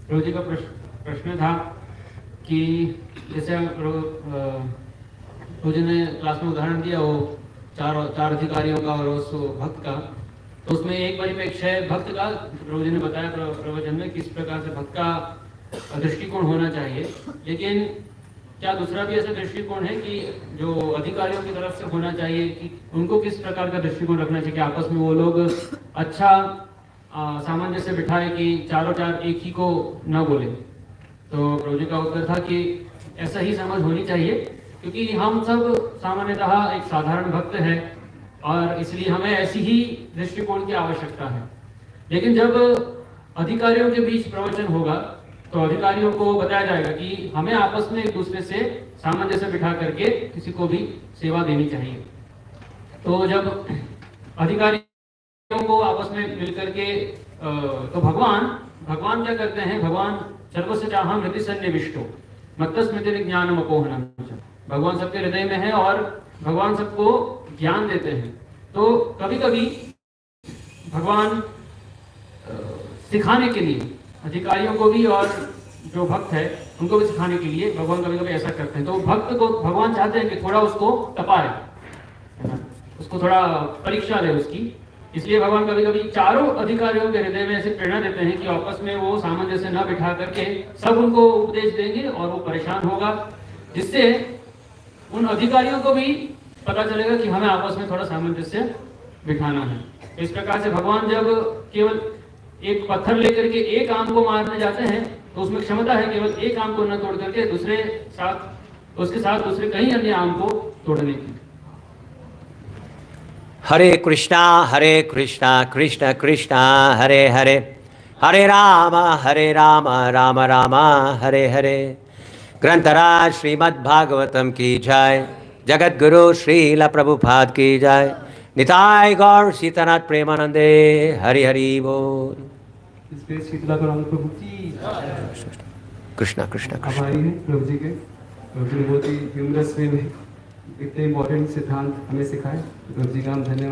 प्रभु जी का प्रश्न था कि जैसे प्रभु जी ने क्लास में उदाहरण दिया वो चार अधिकारियों का और उस भक्त का, तो उसमें एक परिप्रेक्ष्य है भक्त का। प्रभु जी ने बताया प्रवचन में किस प्रकार से भक्त का दृष्टिकोण होना चाहिए, लेकिन क्या दूसरा भी ऐसा दृष्टिकोण है कि जो अधिकारियों की तरफ से होना चाहिए, कि उनको किस प्रकार का दृष्टिकोण रखना चाहिए कि आपस में वो लोग अच्छा सामंजस्य बिठाए कि चारों चार एक ही को न बोले? तो प्रभु जी का उत्तर था कि ऐसा ही समझ होनी चाहिए, क्योंकि हम सब सामान्यतः एक साधारण भक्त हैं और इसलिए हमें ऐसी ही दृष्टिकोण की आवश्यकता है। लेकिन जब अधिकारियों के बीच प्रवचन होगा तो अधिकारियों को बताया जाएगा कि हमें आपस में एक दूसरे से सामंजस्य बिठा करके किसी को भी सेवा देनी चाहिए। तो जब अधिकारियों को आपस में मिलकर के तो भगवान क्या करते हैं, भगवान सर्वस्य चाहम हृदि सन्निविष्टो, मत्तस्मृति विज्ञानम अपोहनम च। भगवान सबके हृदय में है और भगवान सबको ज्ञान देते हैं। तो कभी कभी भगवान सिखाने के लिए अधिकारियों को भी और जो भक्त है उनको भी सिखाने के लिए भगवान कभी कभी ऐसा करते हैं। तो भक्त को भगवान चाहते हैं कि थोड़ा उसको तपाए, है ना, उसको थोड़ा परीक्षा ले उसकी। इसलिए भगवान कभी कभी चारों अधिकारियों के हृदय में ऐसे प्रेरणा देते हैं कि आपस में वो सामंजस्य न बिठा करके सब उनको उपदेश देंगे और वो परेशान होगा, जिससे उन अधिकारियों को भी पता चलेगा कि हमें आपस में थोड़ा सामंजस्य बिठाना है। इस प्रकार से भगवान जब केवल एक पत्थर लेकर के एक आम को मारने जाते हैं तो उसमें क्षमता है केवल एक आम को न तोड़ करके उसके साथ दूसरे कई अन्य आम को तोड़ने की। हरे कृष्णा कृष्ण कृष्ण हरे हरे, हरे राम राम राम हरे हरे। ग्रंथराज श्रीमद् भागवतम की जय, जगत गुरु श्रील प्रभुपाद की जय। निताय गौर सीतानाथ प्रेमानंदे, हरि हरि बोल। इस पे शीतला गौरांग प्रभु की कृष्णा कृष्णा कृष्णा। आभारी हैं प्रभु जी के। प्रभु जी ने बहुत ही ह्यूमरस वे में इतने इम्पोर्टेंट सिद्धांत हमें सिखाए। प्रभु जी का हम धन्यवाद।